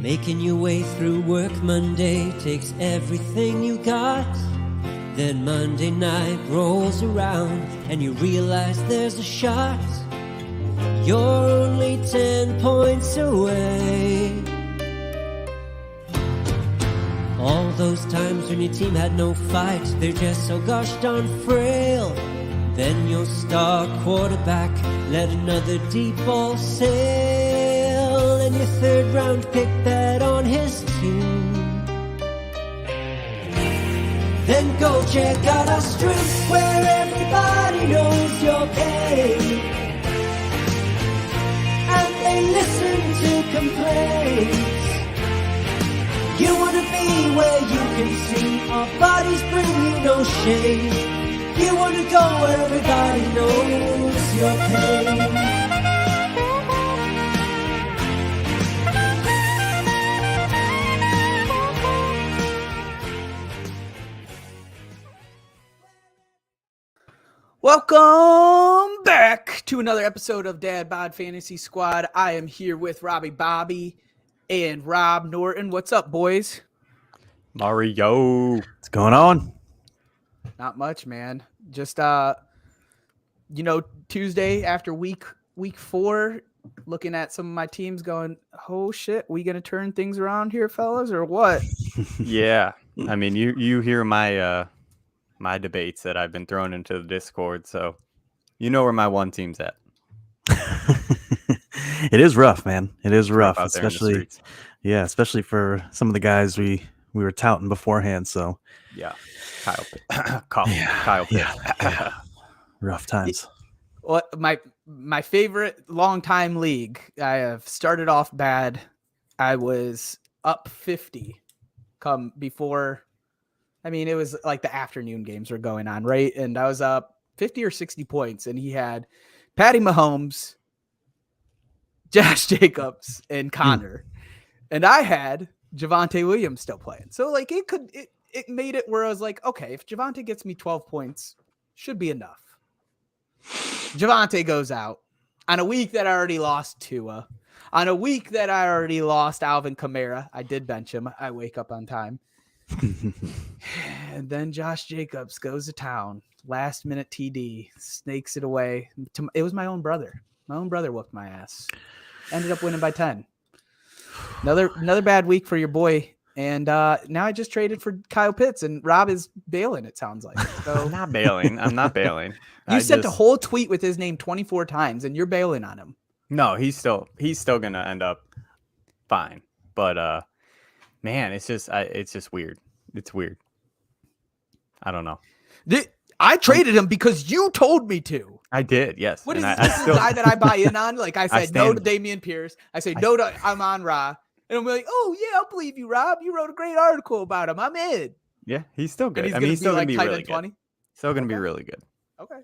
Making your way through work Monday takes everything you got. Then Monday night rolls around and you realize there's a shot. You're only 10 points away. All those times when your team had no fight, they're just so gosh darn frail. Then your star quarterback let another deep ball sail, and your third round pick bet on his team. Then go check out our streets where everybody knows your game, and they listen to complaints. You wanna be where you can see our bodies bring you no shame. You wanna go where everybody knows your pain. Welcome back to another episode of Dad Bod Fantasy Squad. I am here with Robbie Bobby and Rob Norton. What's up, boys? Mario, what's going on? Not much, man. Just Tuesday after week 4, looking at some of my teams going, oh shit, we gonna turn things around here, fellas, or what? Yeah. I mean, you hear my my debates that I've been throwing into the Discord, so you know where my one team's at. It is rough, man. It is rough, out there in the especially streets. especially for some of the guys we were touting beforehand. So Yeah. Kyle Pitt. Yeah. Rough times. Well, my favorite longtime league. I have started off bad. I was up 50 come before. I mean, it was like the afternoon games were going on, right? And I was up 50 or 60 points, and he had Patty Mahomes, Josh Jacobs, and Connor. And I had Javonte Williams still playing. So like it made it where I was like, okay, if Javonte gets me 12 points, should be enough. Javonte goes out on a week that I already lost Tua, on a week that I already lost Alvin Kamara. I did bench him. I wake up on time. And then Josh Jacobs goes to town, last minute TD, snakes it away. It was my own brother. My own brother whooped my ass. Ended up winning by 10. Another bad week for your boy. And now I just traded for Kyle Pitts, and Rob is bailing, it sounds like. So I'm not bailing. you sent a whole tweet with his name 24 times, and you're bailing on him. No, he's still gonna end up fine. But man, it's just weird. It's weird. I don't know. I traded him because you told me to. I did, yes. What is and this the guy that I buy in on? Like I said no to Dameon Pierce. I say no to Amon Ra. And I'm like, oh yeah, I'll believe you, Rob. You wrote a great article about him. I'm in. Yeah, he's still good. He's still gonna gonna be tight really end 20. good. Still gonna be really good. Okay.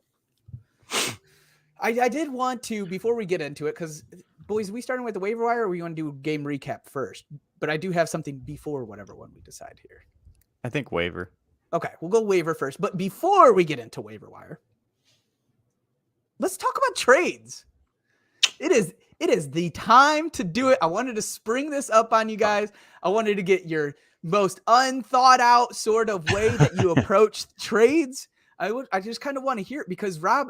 I did want to, before we get into it, because boys, we starting with the waiver wire, or we want to do game recap first? But I do have something before whatever one we decide here. I think waiver. Okay, we'll go waiver first. But before we get into waiver wire, let's talk about trades. It is the time to do it. I wanted to spring this up on you guys. I wanted to get your most unthought out sort of way that you approach trades. I just kind of want to hear it because Rob,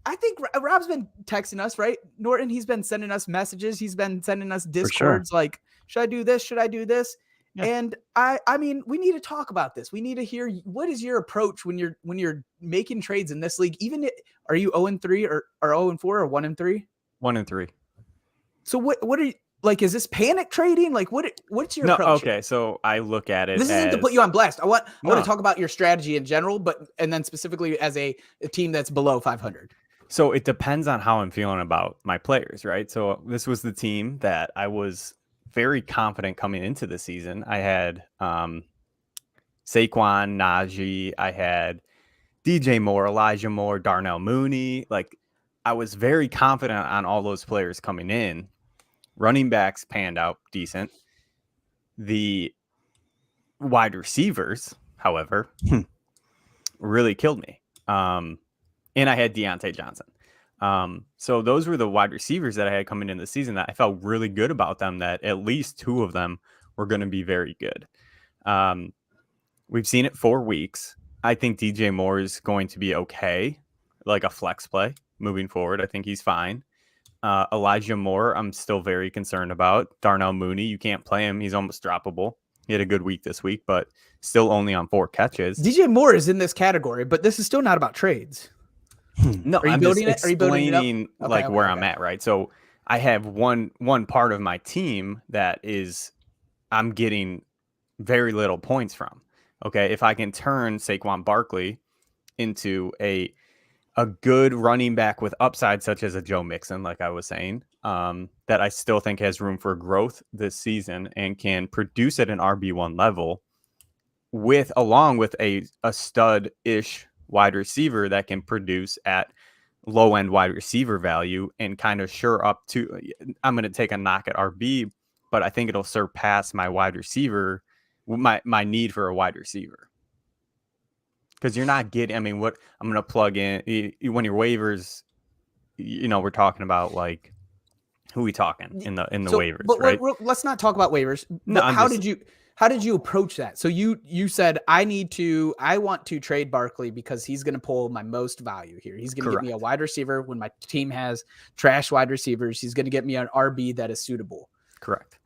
I think Rob's been texting us, right? Norton, he's been sending us messages. He's been sending us Discords like, should I do this? Should I do this? Yeah. And I mean, we need to talk about this. We need to hear what is your approach when you're making trades in this league. Are you 0-3 or 0-4 or 1-3? 1-3. So what are you like? Is this panic trading? Like what's your approach? Okay, so I look at it. This isn't to put you on blast. I want to talk about your strategy in general, and then specifically as a team that's below 500. So it depends on how I'm feeling about my players, right? So this was the team that I was very confident coming into the season. I had Saquon, Najee, I had DJ Moore, Elijah Moore, Darnell Mooney. Like I was very confident on all those players coming in. Running backs panned out decent. The wide receivers, however, really killed me. And I had Deontay Johnson. So those were the wide receivers that I had coming in the season that I felt really good about them, that at least 2 of them were going to be very good. We've seen it 4 weeks. I think DJ Moore is going to be okay, like a flex play moving forward. I think he's fine. Elijah Moore, I'm still very concerned about. Darnell Mooney, you can't play him. He's almost droppable. He had a good week this week, but still only on 4 catches. DJ Moore is in this category, but this is still not about trades. No, Are you I'm building just it? Are you building it up? explaining Okay, where okay, I'm okay. at, right? So I have one part of my team that is I'm getting very little points from. Okay, if I can turn Saquon Barkley into a good running back with upside, such as a Joe Mixon, like I was saying, that I still think has room for growth this season and can produce at an RB1 level, along with a stud-ish wide receiver that can produce at low-end wide receiver value and kind of sure up to, I'm going to take a knock at RB, but I think it'll surpass my wide receiver, my need for a wide receiver. Because you're not getting, I mean, what I'm going to plug in when your waivers, we're talking about like, who are we talking in the waivers, but right? Let's not talk about waivers. No, But how did you approach that? So you said I want to trade Barkley because he's going to pull my most value here. He's going to get me a wide receiver when my team has trash wide receivers. He's going to get me an RB that is suitable. Correct.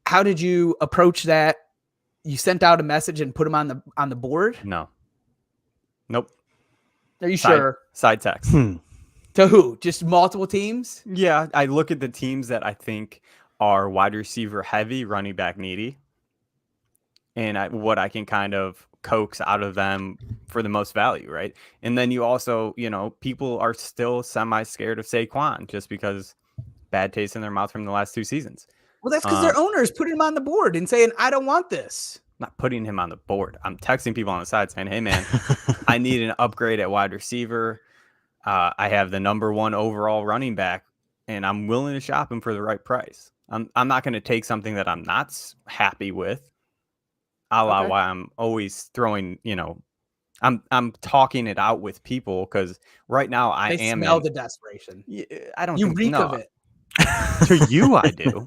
How did you approach that? You sent out a message and put him on the board? No. Nope. Are you sure? Side text. To who? Just multiple teams? Yeah, I look at the teams that I think are wide receiver heavy, running back needy, and what I can kind of coax out of them for the most value, right? And then you also, people are still semi-scared of Saquon just because bad taste in their mouth from the last 2 seasons. Well, that's because their owners put him on the board and saying, I don't want this. Not putting him on the board. I'm texting people on the side saying, hey, man, I need an upgrade at wide receiver. I have the number 1 overall running back, and I'm willing to shop him for the right price. I'm not going to take something that I'm not happy with. Why I'm always throwing, I'm talking it out with people because right now I smell the desperation. I don't. You reek of it. To you, I do.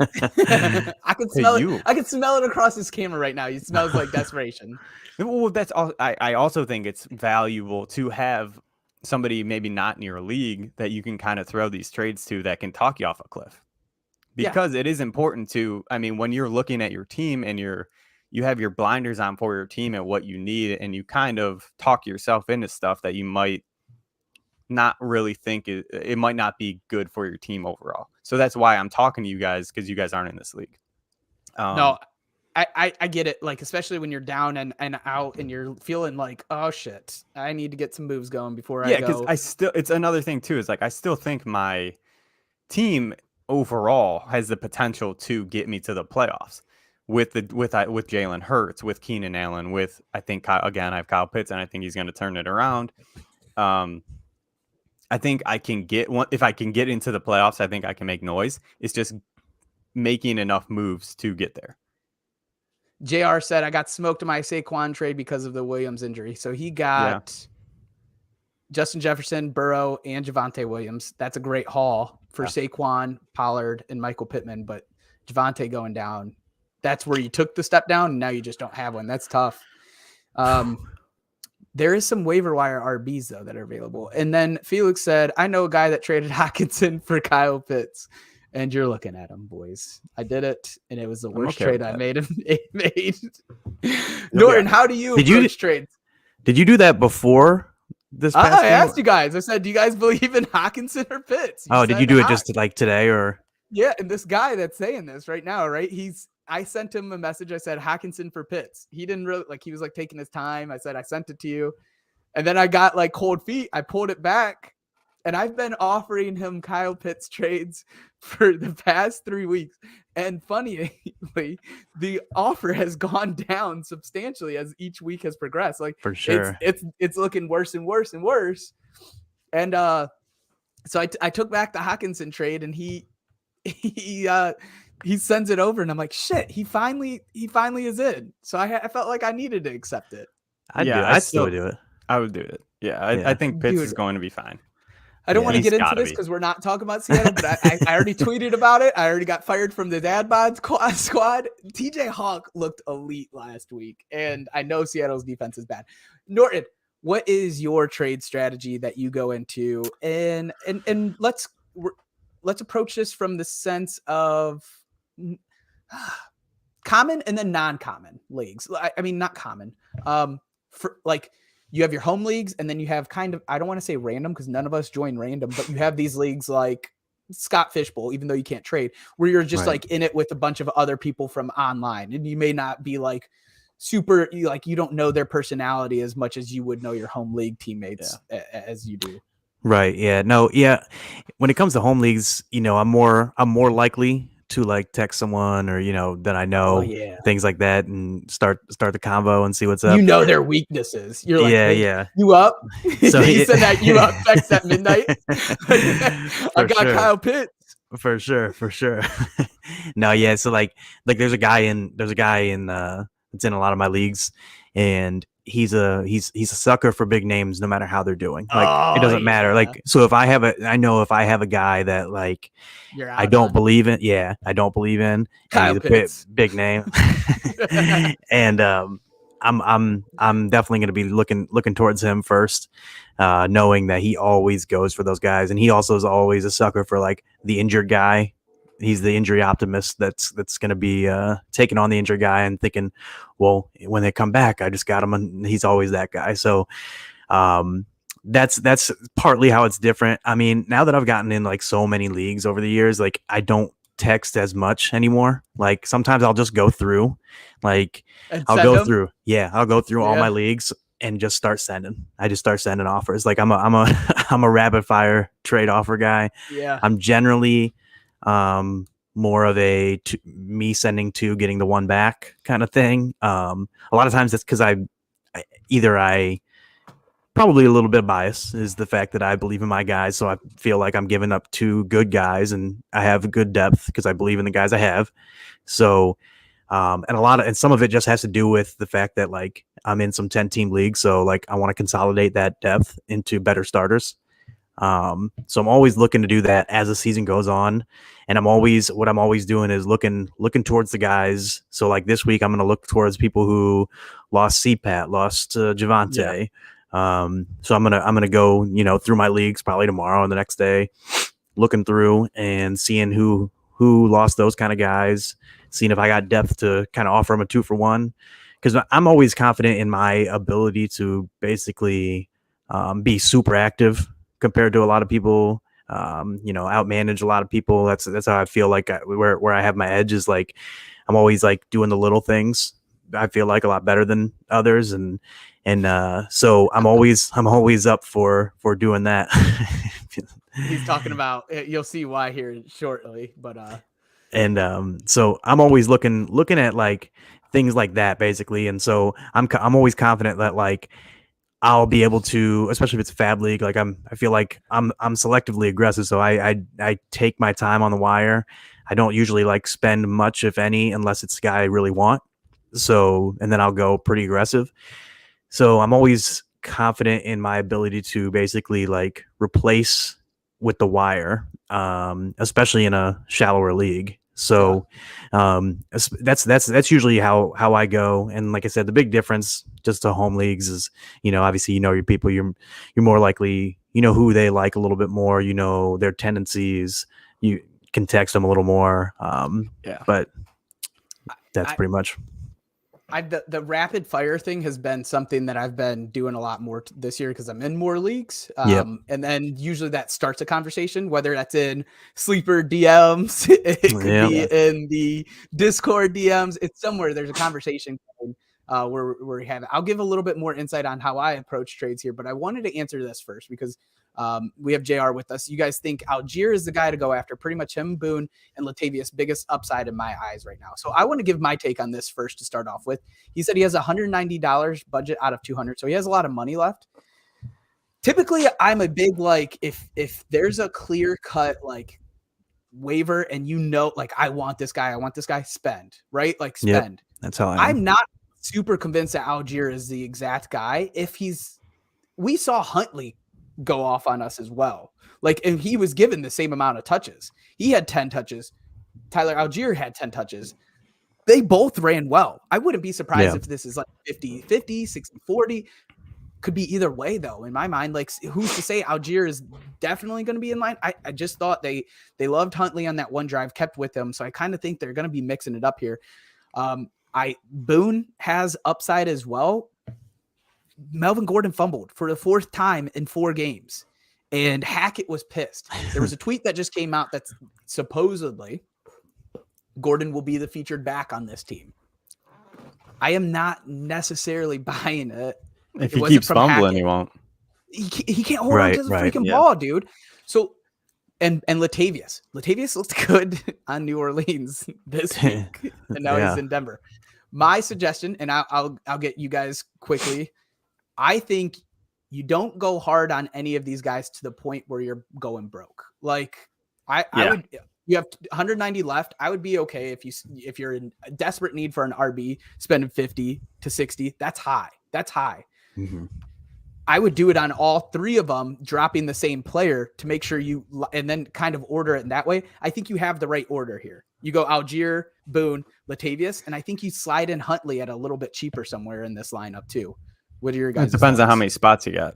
I can smell it. I can smell it across this camera right now. It smells like desperation. Well, that's all. I also think it's valuable to have somebody maybe not in your league that you can kind of throw these trades to that can talk you off a cliff, because it is important to. I mean, when you're looking at your team and you have your blinders on for your team and what you need, and you kind of talk yourself into stuff that you might not really think it might not be good for your team overall. So that's why I'm talking to you guys, because you guys aren't in this league. No, I get it. Like, especially when you're down and out and you're feeling like, oh shit, I need to get some moves going before I go. Because it's another thing too, is like, I still think my team overall has the potential to get me to the playoffs with Jalen Hurts, with Keenan Allen, with, I think, I have Kyle Pitts, and I think he's going to turn it around. I think I can get one. If I can get into the playoffs, I think I can make noise. It's just making enough moves to get there. JR said, I got smoked in my Saquon trade because of the Williams injury. So he got Justin Jefferson, Burrow, and Javonte Williams. That's a great haul for Saquon, Pollard, and Michael Pittman. But Javonte going down, that's where you took the step down, and now you just don't have one. That's tough. There is some waiver wire RBs, though, that are available. And then Felix said, I know a guy that traded Hockenson for Kyle Pitts. And you're looking at him, boys. I did it, and it was the worst trade I made. Norton, how do you approach trades? Did you do that before this past I asked you guys. I said, do you guys believe in Hockenson or Pitts? Did you do it just like today or? Yeah, and this guy that's saying this right now, right? I sent him a message. I said, Hockenson for Pitts. He didn't really, he was taking his time. I said, I sent it to you. And then I got cold feet. I pulled it back. And I've been offering him Kyle Pitts trades for the past 3 weeks. And funnyly, the offer has gone down substantially as each week has progressed. For sure. It's looking worse and worse and worse. And so I took back the Hockenson trade, and he sends it over, and I'm like, shit, he finally is in. So I felt like I needed to accept it. I'd still do it. I would do it. Yeah, I think Pitts is going to be fine. I don't want to He's get into gotta this be. because we're not talking about Seattle, but I already tweeted about it. I already got fired from the dad bod squad. TJ Hawk looked elite last week, and I know Seattle's defense is bad. Norton, what is your trade strategy that you go into? And let's approach this from the sense of common and then non-common leagues. I mean, not common. For like, you have your home leagues, and then you have kind of, I don't want to say random because none of us join random, but you have these leagues like Scott Fishbowl, even though you can't trade, where you're just Right. like in it with a bunch of other people from online, and you may not be like super, you don't know their personality as much as you would know your home league teammates as you do. Right. Yeah. No. Yeah. When it comes to home leagues, I'm more likely to like text someone or that I know, things like that, and start the convo and see what's up. You know their weaknesses. You're like, Yeah, hey, yeah. you up? So You said that you up text at midnight. I got sure. Kyle Pitts. For sure. No, yeah. So like there's a guy in it's in a lot of my leagues, and he's a sucker for big names no matter how they're doing. Like it doesn't matter. Like, so I know if I have a guy that like I don't believe in, I don't believe in, Kyle and he's Pitts. a big name. And I'm definitely going to be looking towards him first, knowing that he always goes for those guys, and he also is always a sucker for like the injured guy. He's the injury optimist that's going to be taking on the injured guy and thinking, well, when they come back, I just got him, and he's always that guy. So that's partly how it's different. I mean, now that I've gotten in like so many leagues over the years, like I don't text as much anymore. Like sometimes I'll just go through, like I'll go through all my leagues and just start sending. I just start sending offers. Like I'm a rapid fire trade offer guy. Yeah. I'm generally more of me sending two, getting the one back kind of thing. A lot of times that's because I probably a little bit biased is the fact that I believe in my guys. So I feel like I'm giving up two good guys, and I have good depth because I believe in the guys I have. So, and some of it just has to do with the fact that like I'm in some 10-team leagues. So like I want to consolidate that depth into better starters. So I'm always looking to do that as the season goes on. And what I'm always doing is looking towards the guys. So like this week, I'm going to look towards people who lost CPAT, lost Javante. So I'm going to go, through my leagues probably tomorrow and the next day, looking through and seeing who lost those kind of guys, seeing if I got depth to kind of offer them a 2-for-1. Cause I'm always confident in my ability to basically, be super active compared to a lot of people, outmanage a lot of people. That's how I feel like where I have my edge is like, I'm always like doing the little things. I feel like a lot better than others. And so I'm always up for doing that. He's talking about, you'll see why here shortly, but, so I'm always looking at like things like that basically. And so I'm always confident that like, I'll be able to, especially if it's a fab league, like I feel like I'm selectively aggressive. So I take my time on the wire. I don't usually like spend much, if any, unless it's a guy I really want. So, and then I'll go pretty aggressive. So I'm always confident in my ability to basically like replace with the wire, especially in a shallower league. So that's usually how I go. And like I said, the big difference just to home leagues is, obviously, your people, you're more likely, who they like a little bit more, their tendencies, you can text them a little more. But that's pretty much. The rapid fire thing has been something that I've been doing a lot more this year because I'm in more leagues. And then usually that starts a conversation, whether that's in sleeper DMs, it could be in the Discord DMs. It's somewhere there's a conversation going, where we have it. I'll give a little bit more insight on how I approach trades here, but I wanted to answer this first because we have JR with us. You guys think Algier is the guy to go after? Pretty much him, Boone, and Latavius, biggest upside in my eyes right now. So I want to give my take on this first to start off with. He said he has $190 budget out of 200, so he has a lot of money left. Typically, I'm a big like if there's a clear cut like waiver and like I want this guy, spend, right? Like spend. Yep, that's how I'm not super convinced that Algier is the exact guy. We saw Huntley go off on us as well. Like, and he was given the same amount of touches. He had 10 touches. Tyler Algier had 10 touches. They both ran well. I wouldn't be surprised if this is like 50-50, 60-40. Could be either way, though, in my mind. Like, who's to say Algier is definitely going to be in line? I just thought they loved Huntley on that one drive, kept with him. So I kind of think they're going to be mixing it up here. Boone has upside as well. Melvin Gordon fumbled for the 4th time in 4 games, and Hackett was pissed. There was a tweet that just came out that's supposedly Gordon will be the featured back on this team. I am not necessarily buying it. If he keeps fumbling, he won't. He can't hold on to the freaking ball, dude. So, and Latavius looked good on New Orleans this week, and now he's in Denver. My suggestion, and I'll get you guys quickly. I think you don't go hard on any of these guys to the point where you're going broke. Like I would. You have 190 left. I would be okay if you're in a desperate need for an RB, spending 50 to 60. That's high. Mm-hmm. I would do it on all 3 of them, dropping the same player to make sure and then kind of order it in that way. I think you have the right order here. You go Algier, Boone, Latavius, and I think you slide in Huntley at a little bit cheaper somewhere in this lineup too. What are your guys? It depends on how many spots you got.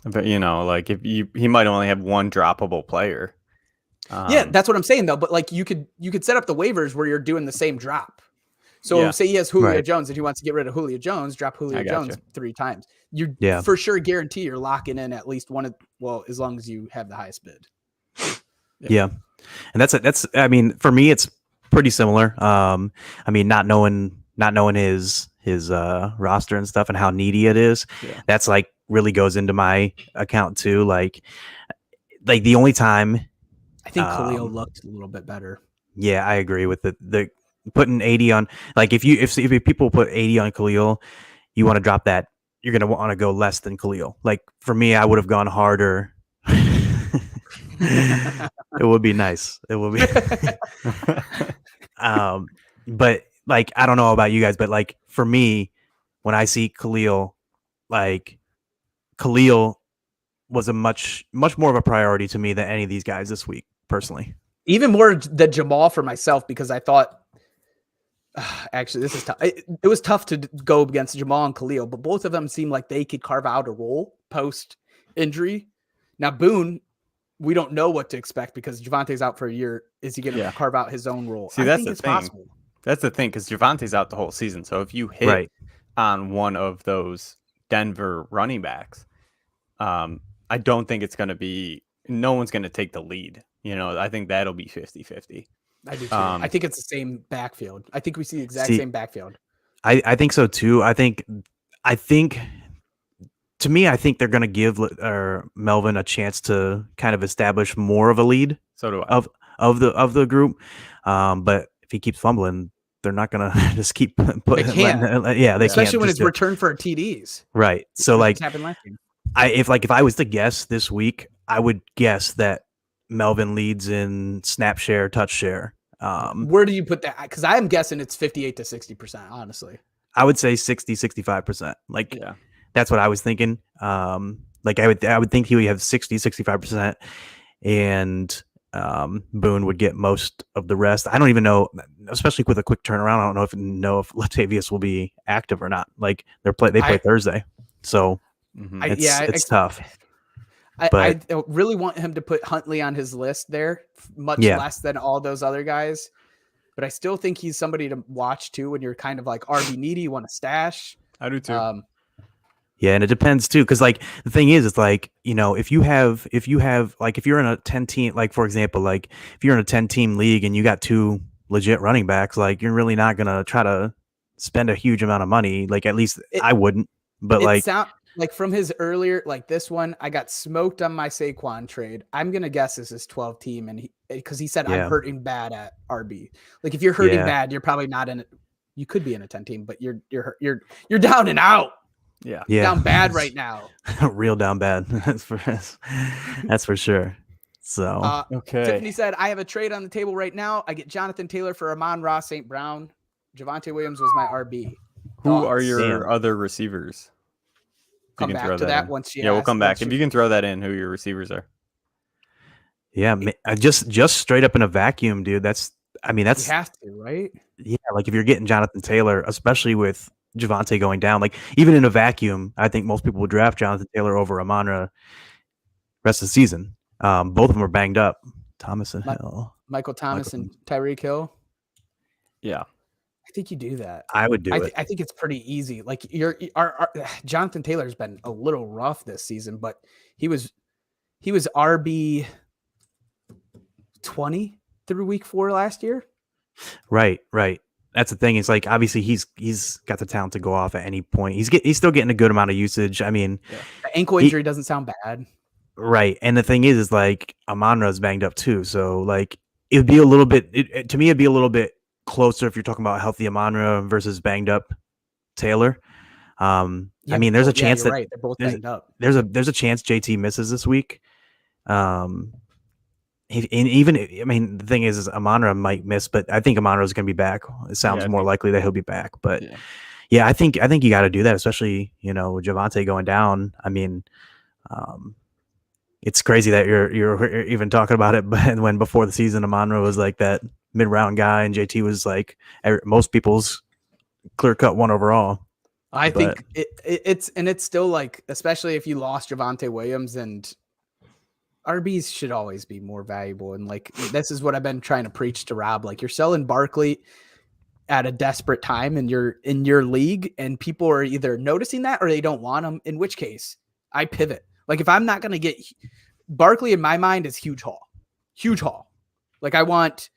But like if he might only have one droppable player. Yeah, that's what I'm saying though. But like you could set up the waivers where you're doing the same drop. So say he has Julio Jones and he wants to get rid of Julio Jones, drop Julio Jones 3 times. You for sure guarantee you're locking in at least one as long as you have the highest bid. Yeah. And that's I mean, for me it's pretty similar. I mean, not knowing his roster and stuff and how needy it is. Yeah. That's like really goes into my account too. Like the only time I think Khalil looked a little bit better. Yeah, I agree with the putting 80 on. Like if people put 80 on Khalil, you want to drop that. You're gonna want to go less than Khalil. Like for me, I would have gone harder. It would be nice. It would be. But like I don't know about you guys, but like for me, when I see Khalil, like Khalil was a much more of a priority to me than any of these guys this week, personally. Even more than Jamal for myself, because I thought, actually, this is tough. It was tough to go against Jamal and Khalil, but both of them seemed like they could carve out a role post-injury. Now, Boone, we don't know what to expect because Javante's out for a year. Is he going to carve out his own role? See, that's the thing. Possible. That's the thing, because Javante's out the whole season. So if you hit on one of those Denver running backs, I don't think it's going to be – no one's going to take the lead. I think that'll be 50-50. I do too. I think it's the same backfield. I think we see the exact same backfield. I think so too. I think to me, I think they're going to give Melvin a chance to kind of establish more of a lead. So do I. Of the group. But if he keeps fumbling, they're not going to just keep putting. They can't. They especially can't when it's returned for TDs. Right. So like, happened last game. If I was to guess this week, I would guess that Melvin leads in snap share, touch share. Where do you put that? Because I'm guessing it's 58 to 60%, honestly. I would say 60-65%. Like that's what I was thinking. Like I would think he would have 60-65%, and Boone would get most of the rest. I don't even know, especially with a quick turnaround. I don't know if Latavius will be active or not. Like they play Thursday, so it's tough. I really want him to put Huntley on his list there, much less than all those other guys. But I still think he's somebody to watch too when you're kind of like RB needy, you want to stash. I do too. Yeah, and it depends too, because like the thing is, it's like, if you're in a 10 team, like for example, like if you're in a 10 team league and you got 2 legit running backs, like you're really not gonna try to spend a huge amount of money. Like at least I wouldn't. But like from his earlier, like this one, I got smoked on my Saquon trade. I'm gonna guess this is 12 team, and because he said I'm hurting bad at RB. Like if you're hurting bad, you're probably not in it. You could be in a 10 team, but you're down and out. Yeah. Down bad right now. Real down bad. That's for sure. So okay. Tiffany said, I have a trade on the table right now. I get Jonathan Taylor for Amon-Ra St. Brown. Javonte Williams was my RB. Who are your other receivers? Come back to that once. We'll come back. If you can throw that in, who your receivers are. Yeah, just straight up in a vacuum, dude. That's You have to, right? yeah. Like if you're getting Jonathan Taylor, especially with Javante going down, like even in a vacuum, I think most people would draft Jonathan Taylor over Amon-Ra rest of the season. Both of them are banged up. Thomas and Hill. Michael Thomas and Tyreek Hill. Yeah. I think you do that. I would do it. I think it's pretty easy. Like our Jonathan Taylor's been a little rough this season, but he was RB 20 through week 4 last year. Right. That's the thing. It's like obviously he's got the talent to go off at any point. He's still getting a good amount of usage. I mean, the ankle injury doesn't sound bad. Right. And the thing is like Amon-Ra's banged up too. So like it would be a little bit to me it'd be a little bit closer if you're talking about healthy Amon-Ra versus banged up Taylor. I mean, there's a chance that right. They're both banged up. There's a chance JT misses this week. The thing is Amon-Ra might miss, but I think Amon-Ra is going to be back. It sounds more likely that he'll be back, but yeah, I think you got to do that, especially with Javante going down. I mean, it's crazy that you're even talking about it, but when before the season Amon-Ra was like that mid-round guy, and JT was like most people's clear-cut one overall. I think it's still like, especially if you lost Javonte Williams, and RBs should always be more valuable. And like, this is what I've been trying to preach to Rob. Like, you're selling Barkley at a desperate time in your league, and people are either noticing that or they don't want him, in which case I pivot. Like, if I'm not going to get Barkley, in my mind is huge haul. Like, I want,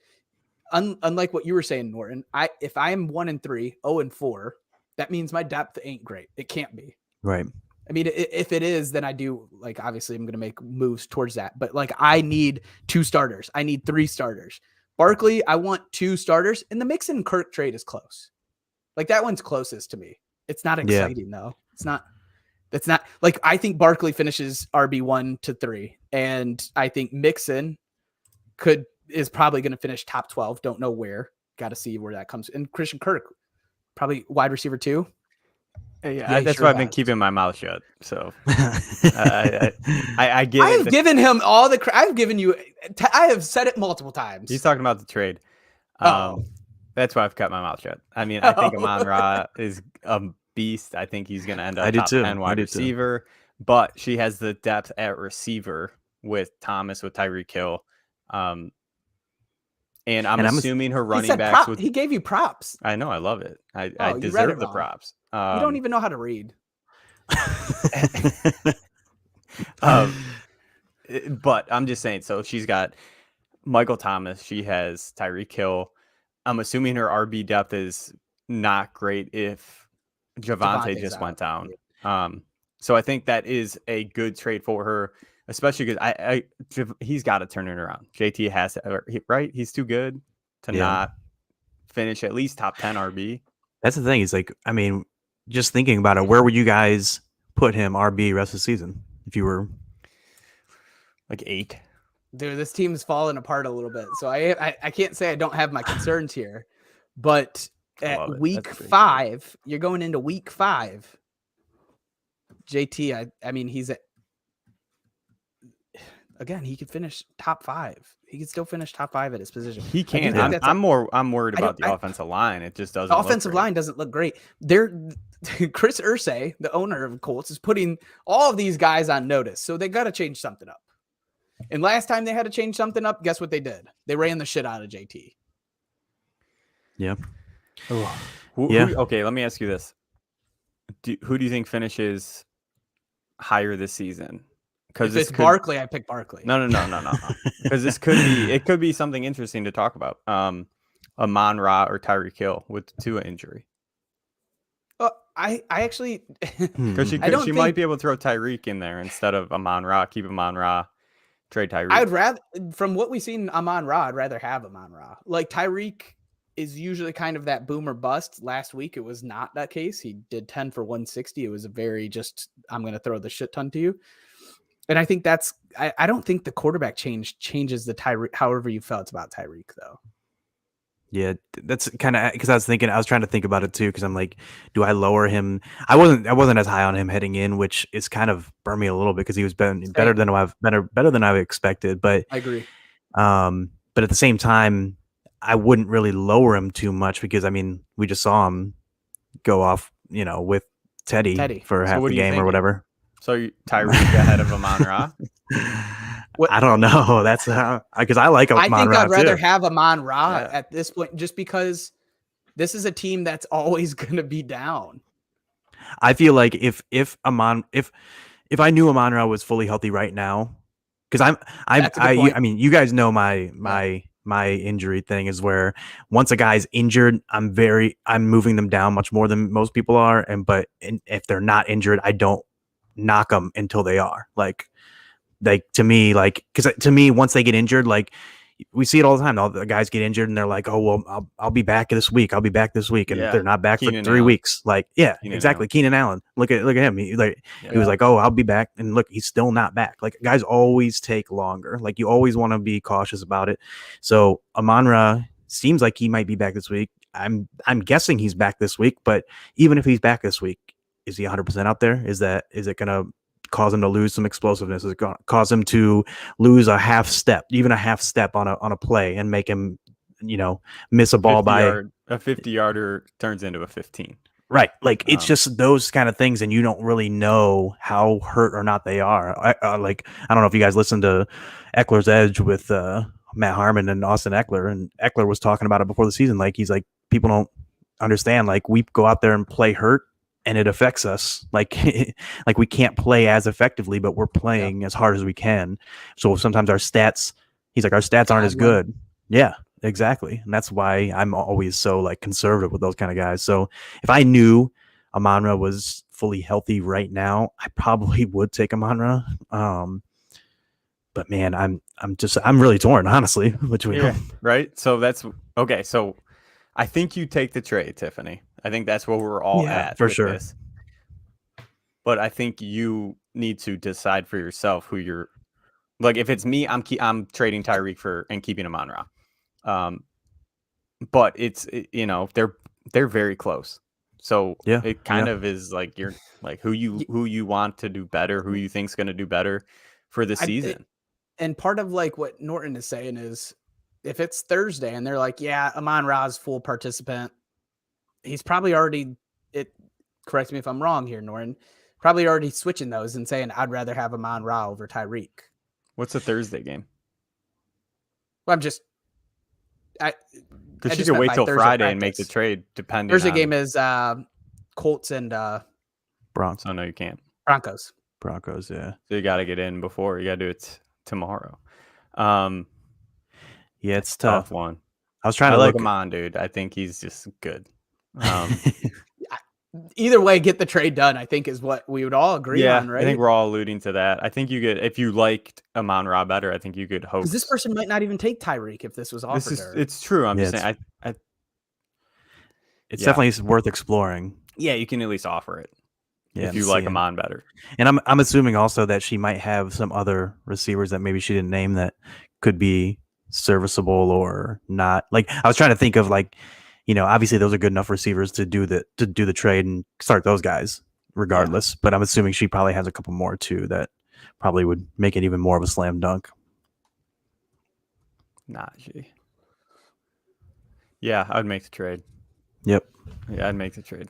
unlike what you were saying, Norton, if I am 1-3, 0-4, that means my depth ain't great. It can't be. Right. I mean, if it is, then I do, like, obviously I'm going to make moves towards that. But like, I need 2 starters. I need 3 starters. Barkley, I want 2 starters. And the Mixon Kirk trade is close. Like, that one's closest to me. It's not exciting though. It's not like, I think Barkley finishes RB 1-3, and I think Mixon is probably going to finish top 12. Don't know where. Got to see where that comes. And Christian Kirk, probably wide receiver 2. Yeah, that's why I've been keeping my mouth shut. So I get. I have given him all the. I've given you. I have said it multiple times. He's talking about the trade. That's why I've kept my mouth shut. I mean, I think Amon-Ra is a beast. I think he's going to end up top 10 wide receiver. But she has the depth at receiver with Thomas, with Tyreek Hill. And I'm assuming her running backs. He gave you props. I know. I love it. I deserve the props. You don't even know how to read. But I'm just saying. So she's got Michael Thomas. She has Tyreek Hill. I'm assuming her RB depth is not great if Javante just went down. So I think that is a good trade for her, especially because he's got to turn it around. JT has to, right? He's too good to not finish at least top 10 RB. That's the thing. Is like, I mean, just thinking about it, where would you guys put him RB rest of the season if you were like 8? Dude, this team's falling apart a little bit. So I can't say I don't have my concerns here, but at week 5, you're going into week 5. JT, I mean, he's again, he could finish top 5. He could still finish top 5 at his position. He can. I'm worried about the offensive line. It just doesn't. The offensive line doesn't look great. Chris Irsay, the owner of Colts, is putting all of these guys on notice. So they got to change something up. And last time they had to change something up, guess what they did? They ran the shit out of JT. Yeah. Okay, let me ask you this. Who do you think finishes higher this season? Because if it's Barkley, I pick Barkley. No. Because it could be something interesting to talk about. Amon-Ra or Tyreek Hill with Tua injury. I actually because she might be able to throw Tyreek in there instead of Amon-Ra. Keep Amon-Ra, trade Tyreek. I'd rather, from what we've seen Amon-Ra, I'd rather have Amon-Ra. Like, Tyreek is usually kind of that boom or bust. Last week it was not that case. He did 10 for 160. It was a very just, I'm going to throw the shit ton to you. And I think I don't think the quarterback changes the Tyreek, however you felt about Tyreek, though. Yeah, that's kind of because I was trying to think about it too. Because I'm like, do I lower him? I wasn't as high on him heading in, which is kind of burned me a little bit because he was better Same. than I've expected. But I agree. but at the same time, I wouldn't really lower him too much because I mean, we just saw him go off, with Teddy for So half what the are you game or thinking? whatever. So Tyreek ahead of Amon-Ra? What- I don't know. That's because I like I think Amon-Ra I'd rather too. have Amon-Ra Yeah. at this point, just because this is a team that's always going to be down. I feel like if I knew Amon-Ra was fully healthy right now, because That's a good point. I mean, you guys know my injury thing is where once a guy's injured, I'm moving them down much more than most people are, but if they're not injured, I don't knock them until they are. Like to me, because to me, once they get injured, like we see it all the time. All the guys get injured and they're like, "Oh well, I'll be back this week. I'll be back this week," and Yeah. they're not back Keenan for 3 Allen. weeks. Like, yeah, Keenan exactly. Allen. Keenan Allen. Look at him. He was like, "Oh, I'll be back," and look, he's still not back. Like, guys always take longer. Like, you always want to be cautious about it. So Amon-Ra seems like he might be back this week. I'm guessing he's back this week, but even if he's back this week, is he 100% out there? Is it gonna cause him to lose some explosiveness? Is it going to cause him to lose a half step on a play and make him, miss a ball by a 50-yarder turns into a 15. right? Like it's just those kind of things, and you don't really know how hurt or not they are. I don't know if you guys listened to Eckler's Edge with Matt Harmon and Austin Eckler, and Eckler was talking about it before the season. Like he's like, people don't understand. Like we go out there and play hurt, and it affects us. Like we can't play as effectively, but we're playing as hard as we can. So sometimes our stats aren't as good. Yeah, exactly. And that's why I'm always so like conservative with those kind of guys. So if I knew Amon-Ra was fully healthy right now, I probably would take Amon-Ra. But man, I'm really torn, honestly, between them. Right. So that's okay. So I think you take the trade, Tiffany. I think that's where we're all at for with sure. this. But I think you need to decide for yourself who you're like. If it's me, I'm trading Tyreek and keeping Amon-Ra. But they're very close. So it kind of is like you're like who you want to do better, who you think's going to do better for the season. And part of like what Norton is saying is, if it's Thursday and they're like, yeah, Amon-Ra's full participant, he's probably already, correct me if I'm wrong here, Norton, probably already switching those and saying, I'd rather have Amon-Ra over Tyreek. What's the Thursday game? Well, because you could wait till Friday and make the trade depending Thursday game is Colts and Broncos. Oh, no, you can't. Broncos, So yeah. you got to get in before. You got to do it tomorrow. Yeah, it's tough. One. I was trying to like him on, dude. I think he's just good. Either way, get the trade done, I think, is what we would all agree on, right? I think we're all alluding to that. I think if you liked Amon-Ra better, I think you could hope. Because this person might not even take Tyreek if this was offered. It's true. I'm just saying. It's definitely worth exploring. Yeah, you can at least offer it. Yeah, if you like Amon better. And I'm assuming also that she might have some other receivers that maybe she didn't name that could be serviceable or not. Like I was trying to think of like, obviously those are good enough receivers to do the trade and start those guys regardless. Yeah. But I'm assuming she probably has a couple more too that probably would make it even more of a slam dunk. Najee. Yeah, I'd make the trade. Yep. Yeah, I'd make the trade.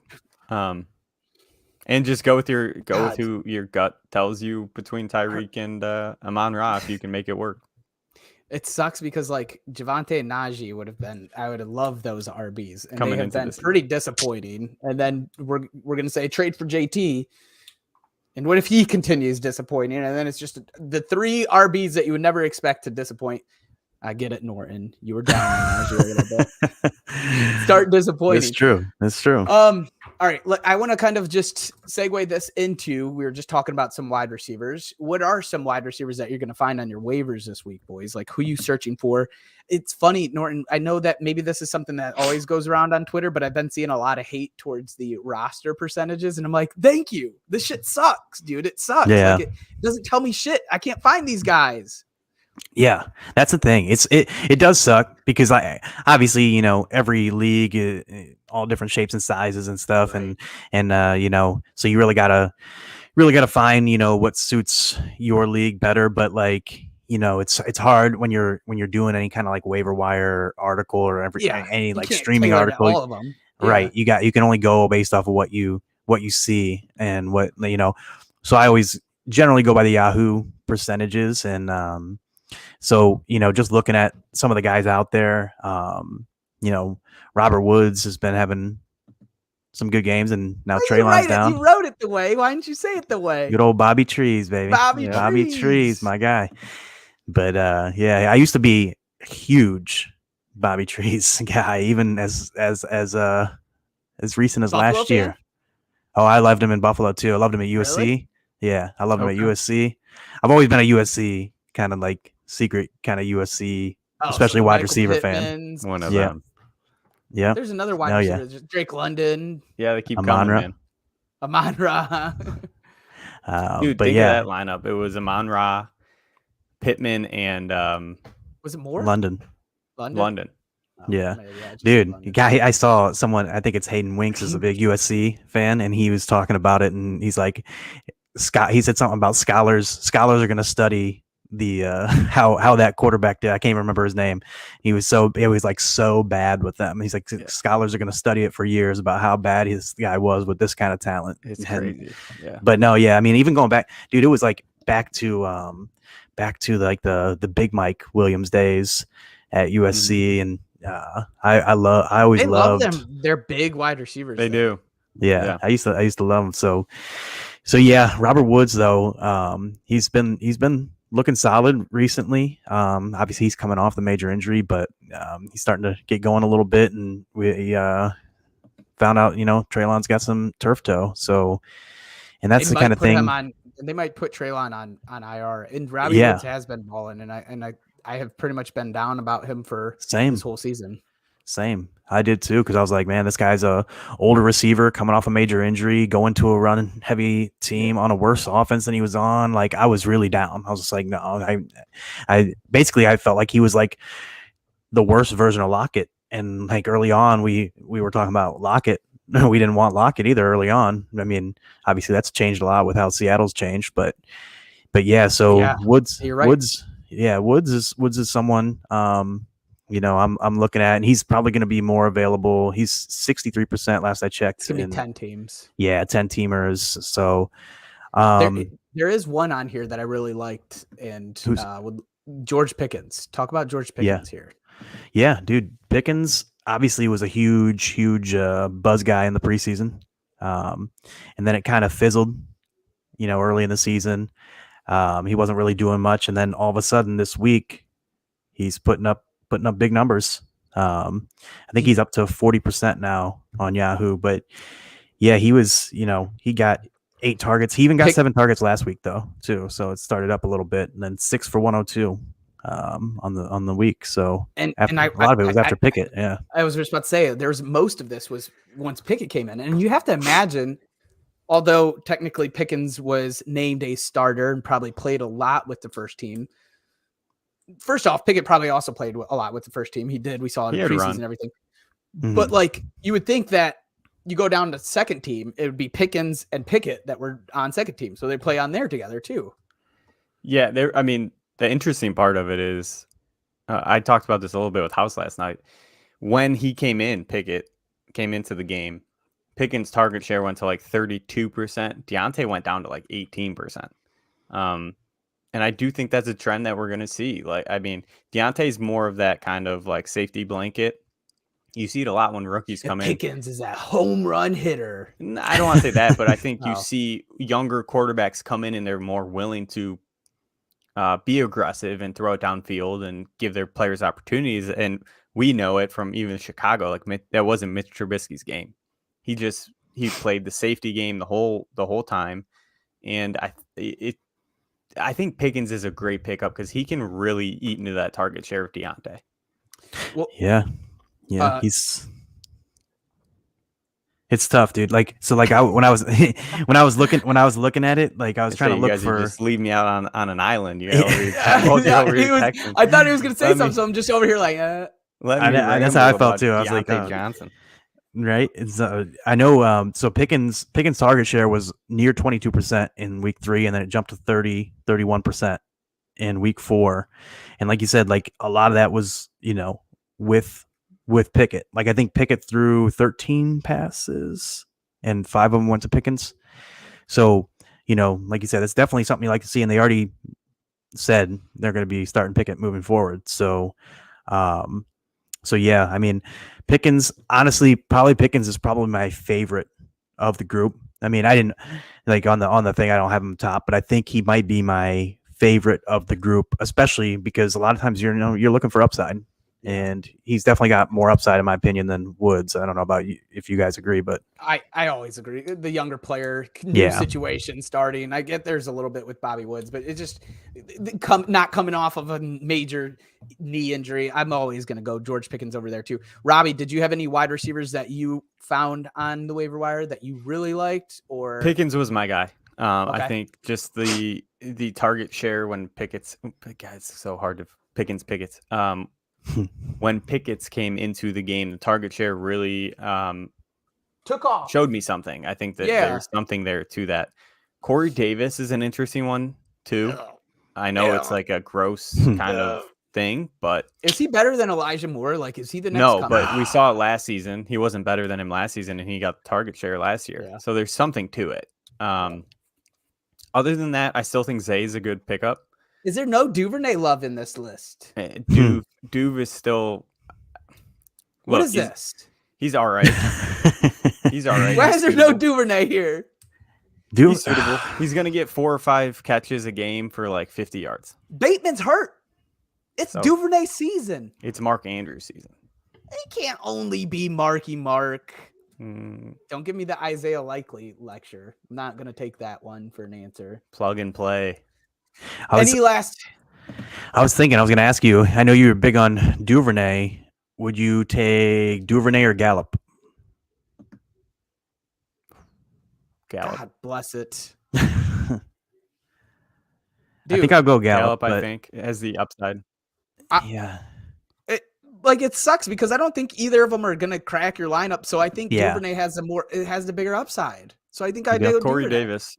And just go with who your gut tells you between Tyreek and Amon-Ra if you can make it work. It sucks because like Javonte and Najee I would have loved those RBs, and Coming they have been pretty disappointing. And then we're gonna say trade for JT, and what if he continues disappointing? And then it's just the 3 RBs that you would never expect to disappoint. I get it, Norton. You were down on Najee a little bit. Start disappointing. That's true. All right. I want to kind of just segue this into, we were just talking about some wide receivers. What are some wide receivers that you're going to find on your waivers this week, boys? Like, who are you searching for? It's funny, Norton. I know that maybe this is something that always goes around on Twitter, but I've been seeing a lot of hate towards the roster percentages. And I'm like, thank you. This shit sucks, dude. It sucks. Yeah. Like, it doesn't tell me shit. I can't find these guys. Yeah, that's the thing. It does suck because obviously, you know, every league all different shapes and sizes and stuff, Right. and you know, so you really gotta find, you know, what suits your league better. But like, you know, it's hard when you're doing any kind of like waiver wire article or Yeah, any you like can't streaming tailor to article. all of them. Right. You can only go based off of what you see and what, you know. So I always generally go by the Yahoo percentages. And so, you know, just looking at some of the guys out there, you know, Robert Woods has been having some good games, and now Why you Traylon's write it? down. You wrote it the way. Why didn't you say it the way? Good old Bobby Trees, baby. Bobby Yeah. Bobby Trees, Trees. my guy. But yeah, I used to be a huge Bobby Trees guy, even as recent as Buffalo last fan? year. Oh, I loved him in Buffalo too. I loved him at USC. Really? Yeah, I loved him at Okay. USC. I've always been a USC kind of like secret kind of USC, Oh, so especially the wide Michael receiver fan. Pittmans. One of Yeah. them. Yeah, There's another wide Oh, yeah. receiver, just Drake London, Yeah, they keep Amon-Ra. coming, man. Amon-Ra. Dude, but think yeah, of that lineup. It was Amon-Ra, Pittman, and Was it more? London. London. Oh, Yeah. maybe, just Dude, London. guy, I saw someone. I think it's Hayden Winks is a big USC fan, and he was talking about it, and he's like, Scott. He said something about scholars. Scholars are going to study the how that quarterback did. I can't remember his name. It was like so bad with them. He's like, Yeah. scholars are going to study it for years about how bad his guy was with this kind of talent. It's And- crazy. Yeah. But no, yeah, I mean, even going back, dude, it was like back to like the Big Mike Williams days at USC, and I always They love loved them. They're big wide receivers. They though. do. yeah, Yeah. I used to love him. So yeah, Robert Woods though, he's been looking solid recently. Obviously he's coming off the major injury, but he's starting to get going a little bit, and we found out, you know, Traylon's got some turf toe. So, and that's They the kind might of put him thing. on. They might put Traylon on IR. And Robbie Yeah. Woods has been balling, and I have pretty much been down about him for Same. this whole season. Same. I did too, because I was like, man, this guy's a older receiver coming off a major injury, going to a run heavy team on a worse offense than he was on. Like, I was really down. I was just like, no, I basically I felt like he was like the worst version of Lockett. And like early on, we were talking about Lockett. We didn't want Lockett either early on. I mean, obviously that's changed a lot with how Seattle's changed, but yeah. So Yeah, Woods is someone. You know, I'm looking at, and he's probably going to be more available. He's 63% last I checked. It's gonna be and 10 teams. Yeah, 10 teamers. So, There is one on here that I really liked, and Who's- with George Pickens. Talk about George Pickens here. yeah, dude, Pickens obviously was a huge buzz guy in the preseason, and then it kind of fizzled, you know, early in the season. He wasn't really doing much, and then all of a sudden this week, he's putting up big numbers. I think he's up to 40% now on Yahoo. But yeah, he was, you know, he got 8 targets. He even got 7 targets last week though, too. So it started up a little bit, and then 6 for 102 on the week. So And after, I, a lot of it was after Pickett. Yeah. I was just about to say there's most of this was once Pickett came in, and you have to imagine, although technically Pickens was named a starter and probably played a lot with the first team. First off, Pickett probably also played a lot with the first team. He did. We saw it in preseason and everything. Mhm. But like, you would think that you go down to second team, it would be Pickens and Pickett that were on second team, so they play on there together too. Yeah, I mean, the interesting part of it is, I talked about this a little bit with House last night. When he came in, Pickett came into the game, Pickens' target share went to like 32%. Deontay went down to like 18%. And I do think that's a trend that we're going to see. Like, I mean, Deontay's more of that kind of like safety blanket. You see it a lot when rookies come in. Pickens is that home run hitter. I don't want to say that, but I think you Oh. see younger quarterbacks come in and they're more willing to be aggressive and throw it downfield and give their players opportunities. And we know it from even Chicago. Like, that wasn't Mitch Trubisky's game. He played the safety game the whole time. And I think Pickens is a great pickup because he can really eat into that target share of Deontay. Well, Yeah. Uh, He's It's tough, dude. Like so, like when I was when I was looking at it, like I was trying to You look guys for. are just leave me out on an island. You Yeah. both Yeah, over he here was- texting. I thought he was gonna say Let me- something, so I'm just over here like, Let I me know, that's how I ramble felt about too. I was like, Deontay oh. Johnson. Right. It's I know. So Pickens target share was near 22% in week 3, and then it jumped to 31% in week 4. And like you said, like a lot of that was, with Pickett. Like I think Pickett threw 13 passes and 5 of them went to Pickens. So, like you said, that's definitely something you like to see. And they already said they're going to be starting Pickett moving forward. So, yeah, I mean, Pickens, honestly, Pickens is probably my favorite of the group. I mean, I didn't like on the thing, I don't have him top, but I think he might be my favorite of the group, especially because a lot of times you're looking for upside, and he's definitely got more upside in my opinion than Woods. I don't know about you, if you guys agree, but I always agree. The younger player, new Yeah. situation starting. I get there's a little bit with Bobby Woods, but it just not coming off of a major knee injury. I'm always going to go George Pickens over there too. Robbie, did you have any wide receivers that you found on the waiver wire that you really liked? Or Pickens was my guy. Okay. I think just the target share when Pickett's God, it's so hard to Pickens. When Pickett's came into the game, the target share really took off. showed me something. I think that Yeah. there's something there to that. Corey Davis is an interesting one too. I know it's like a gross kind of thing, but Is he better than Elijah Moore? Like, is he the next? no, comer? but we saw it last season. He wasn't better than him last season, and he got the target share last year. Yeah. So there's something to it. Other than that, I still think Zay's a good pickup. Is there no Duvernay love in this list? Duve is still. What Look, is this? He's all right. He's all right. Why He's is there no suitable. Duvernay here? Dude, He's suitable. He's gonna get 4 or 5 catches a game for like 50 yards. Bateman's hurt. It's So- Duvernay season. It's Mark Andrews season. He can't only be Marky Mark. Mm, Don't give me the Isaiah Likely lecture. I'm not gonna take that one for an answer. plug and play. I was thinking I was going to ask you. I know you were big on Duvernay. Would you take Duvernay or Gallup? Gallup. God bless it. I Dude, think I'll go Gallup. Gallup, I but think, has the upside. yeah, it sucks because I don't think either of them are gonna crack your lineup. So I think Yeah. Duvernay has the bigger upside. So I think I Yeah. do Corey Duvernay. Davis.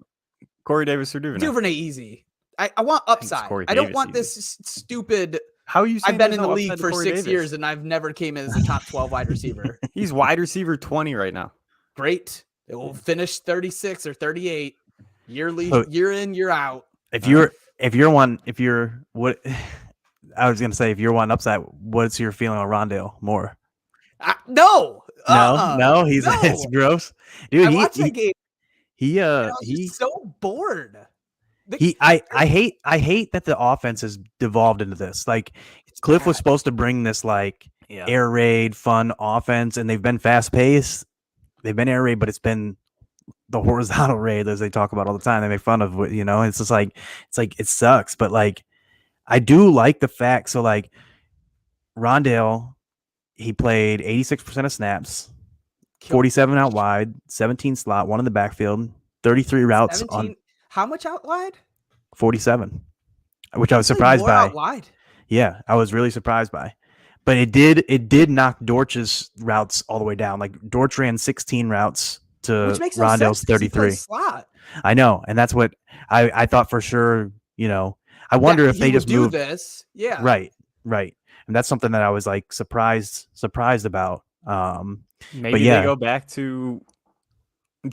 Corey Davis or Duvernay? Duvernay easy. I want upside. Corey I don't Davis want easy. this stupid. How are you saying I've been there's in the no league upside to for Corey 6 Davis? years and I've never came in as a top 12 wide receiver. He's wide receiver 20 right now. Great. It will finish 36 or 38 yearly, So- year in, year out. if you're what I was gonna say, if you're one upside, what's your feeling on Rondale Moore? No. No, he's no. it's gross, dude. I watched that game. He And I was just so bored. I hate that the offense has devolved into this. Like Cliff was bad. supposed to bring this like air raid fun offense, and they've been fast paced. They've been air raid, but it's been the horizontal raid as they talk about all the time. They make fun of it's just like it sucks. But like I do like the fact. So like Rondale, he played 86% of snaps, 47 out wide, 17 slot, 1 in the backfield, 33 routes 17, on how much out wide? 47, which I was Played surprised more by. out wide. Yeah, I was really surprised by. But it did knock Dortch's routes all the way down. Like Dortch ran 16 routes to Which makes no Rondale's sense 'cause he 33. plays slot. I know, and that's what I thought for sure. I wonder if he they would just do moved. this. Yeah. Right, and that's something that I was like surprised about. Maybe yeah. they go back to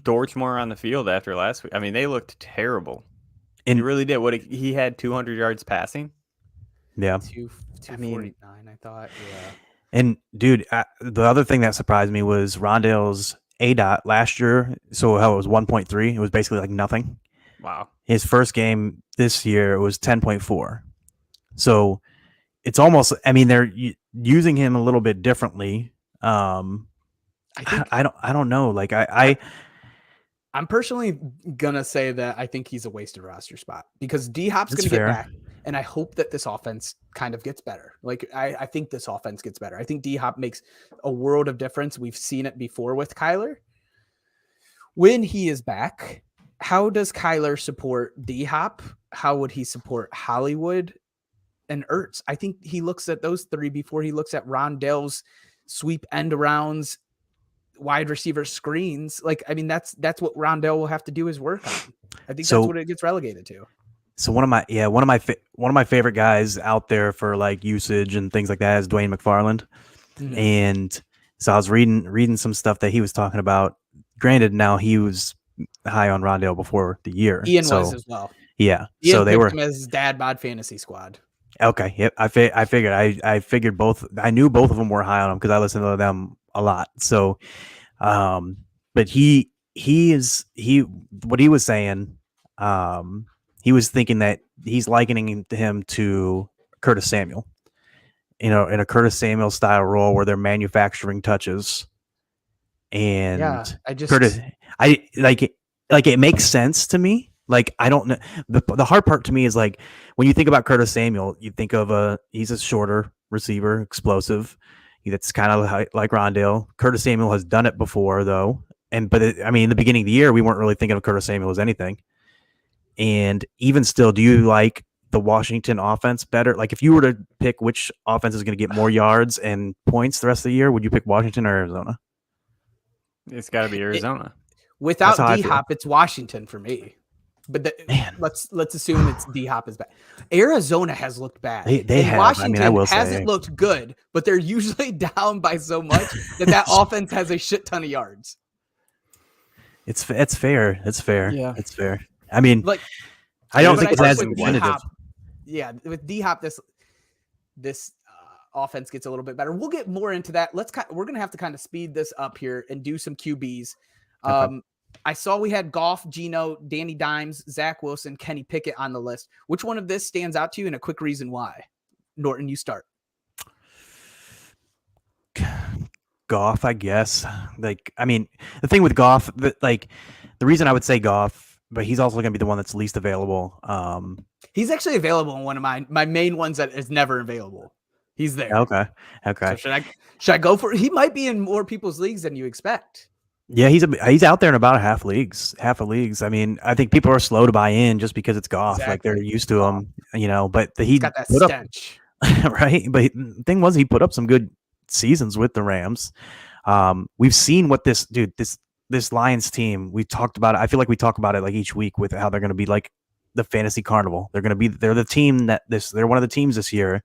Dortch more on the field after last week. I mean, they looked terrible. He And really did. He had 200 yards passing. yeah, 249, I thought. Yeah. and dude, the other thing that surprised me was Rondale's ADOT last year. So how it was 1.3. It was basically like nothing. Wow. His first game this year was 10.4. So it's almost, I mean, they're using him a little bit differently. I think I don't know. Like I'm personally gonna say that I think he's a wasted roster spot because D Hop's That's gonna fair. get back, and I hope that this offense kind of gets better. Like I think this offense gets better. I think D Hop makes a world of difference. We've seen it before with Kyler. when he is back, how does Kyler support D-Hop? How would he support Hollywood and Ertz? I think he looks at those three before he looks at Rondell's sweep end arounds, wide receiver screens. Like, I mean, that's what Rondell will have to do his work on. I think that's what it gets relegated to. So one of my favorite guys out there for like usage and things like that is Dwayne McFarland. Mhm. And so I was reading some stuff that he was talking about. Granted, now he was high on Rondell before the year. Ian was as well. Yeah. Ian so they picked were him as his dad bod fantasy squad. okay. Yep. I figured both. I knew both of them were high on him because I listened to them a lot. So, but what he was saying, he was thinking that he's likening him to Curtis Samuel, in a Curtis Samuel style role where they're manufacturing touches. And Yeah, it makes sense to me. Like, I don't know. The hard part to me is like when you think about Curtis Samuel, you think of he's a shorter receiver, explosive. That's kind of like Rondale. Curtis Samuel has done it before though. In the beginning of the year, we weren't really thinking of Curtis Samuel as anything. And even still, do you like the Washington offense better? Like, if you were to pick which offense is going to get more yards and points the rest of the year, would you pick Washington or Arizona? It's got to be Arizona. Without D-Hop, it's Washington for me. But let's assume it's D-Hop is bad. Arizona has looked bad. They have. Washington will hasn't looked good, but they're usually down by so much that offense has a shit ton of yards. It's fair. It's fair. Yeah. It's fair. I mean, like, I don't think it's as definitive. Yeah, with D-Hop, this offense gets a little bit better. We'll get more into that. We're gonna have to kind of speed this up here and do some QBs. Okay. I saw we had Goff, Geno, Danny Dimes, Zach Wilson, Kenny Pickett on the list. Which one of this stands out to you, and a quick reason why? Norton, you start. Goff, I guess. Like, I mean, the thing with Goff, the reason I would say Goff, but he's also going to be the one that's least available. He's actually available in one of my main ones that is never available. He's there. Okay. So should I go for it? He might be in more people's leagues than you expect. Yeah, he's out there in about half of leagues. I mean, I think people are slow to buy in just because it's Goff. Exactly. Like, they're used to him, but he's got that stench. Right? But the thing was, he put up some good seasons with the Rams. We've seen what this Lions team, we talked about it. I feel like we talk about it like each week with how they're going to be like the fantasy carnival. They're the team they're one of the teams this year.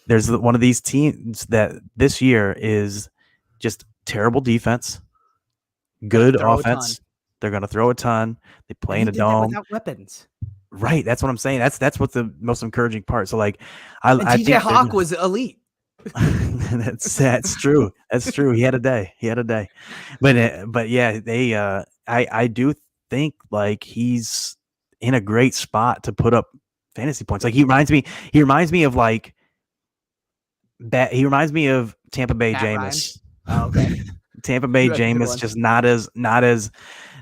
There's one of these teams that this year is just terrible defense, good offense. They're going to throw a ton. They play in a dome without weapons. Right. That's what I'm saying. That's what's the most encouraging part. So like, I DJ Hawk was elite. that's true. That's true. He had a day. But yeah, I do think like he's in a great spot to put up fantasy points. Like, he reminds me of like that. He reminds me of Tampa Bay Jameis. Oh, okay. Tampa Bay Jameis, just not as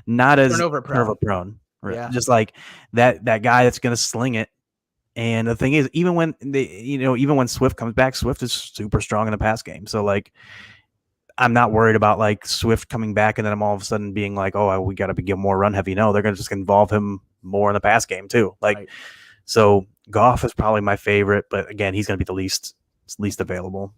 turnover prone. Yeah. Just like that guy that's going to sling it. And the thing is, even when Swift comes back, Swift is super strong in the pass game. So like, I'm not worried about like Swift coming back and then I'm all of a sudden being like, oh, we got to get more run heavy. No, they're going to just involve him more in the pass game too. Like, right. So Goff is probably my favorite, but again, he's going to be the least available.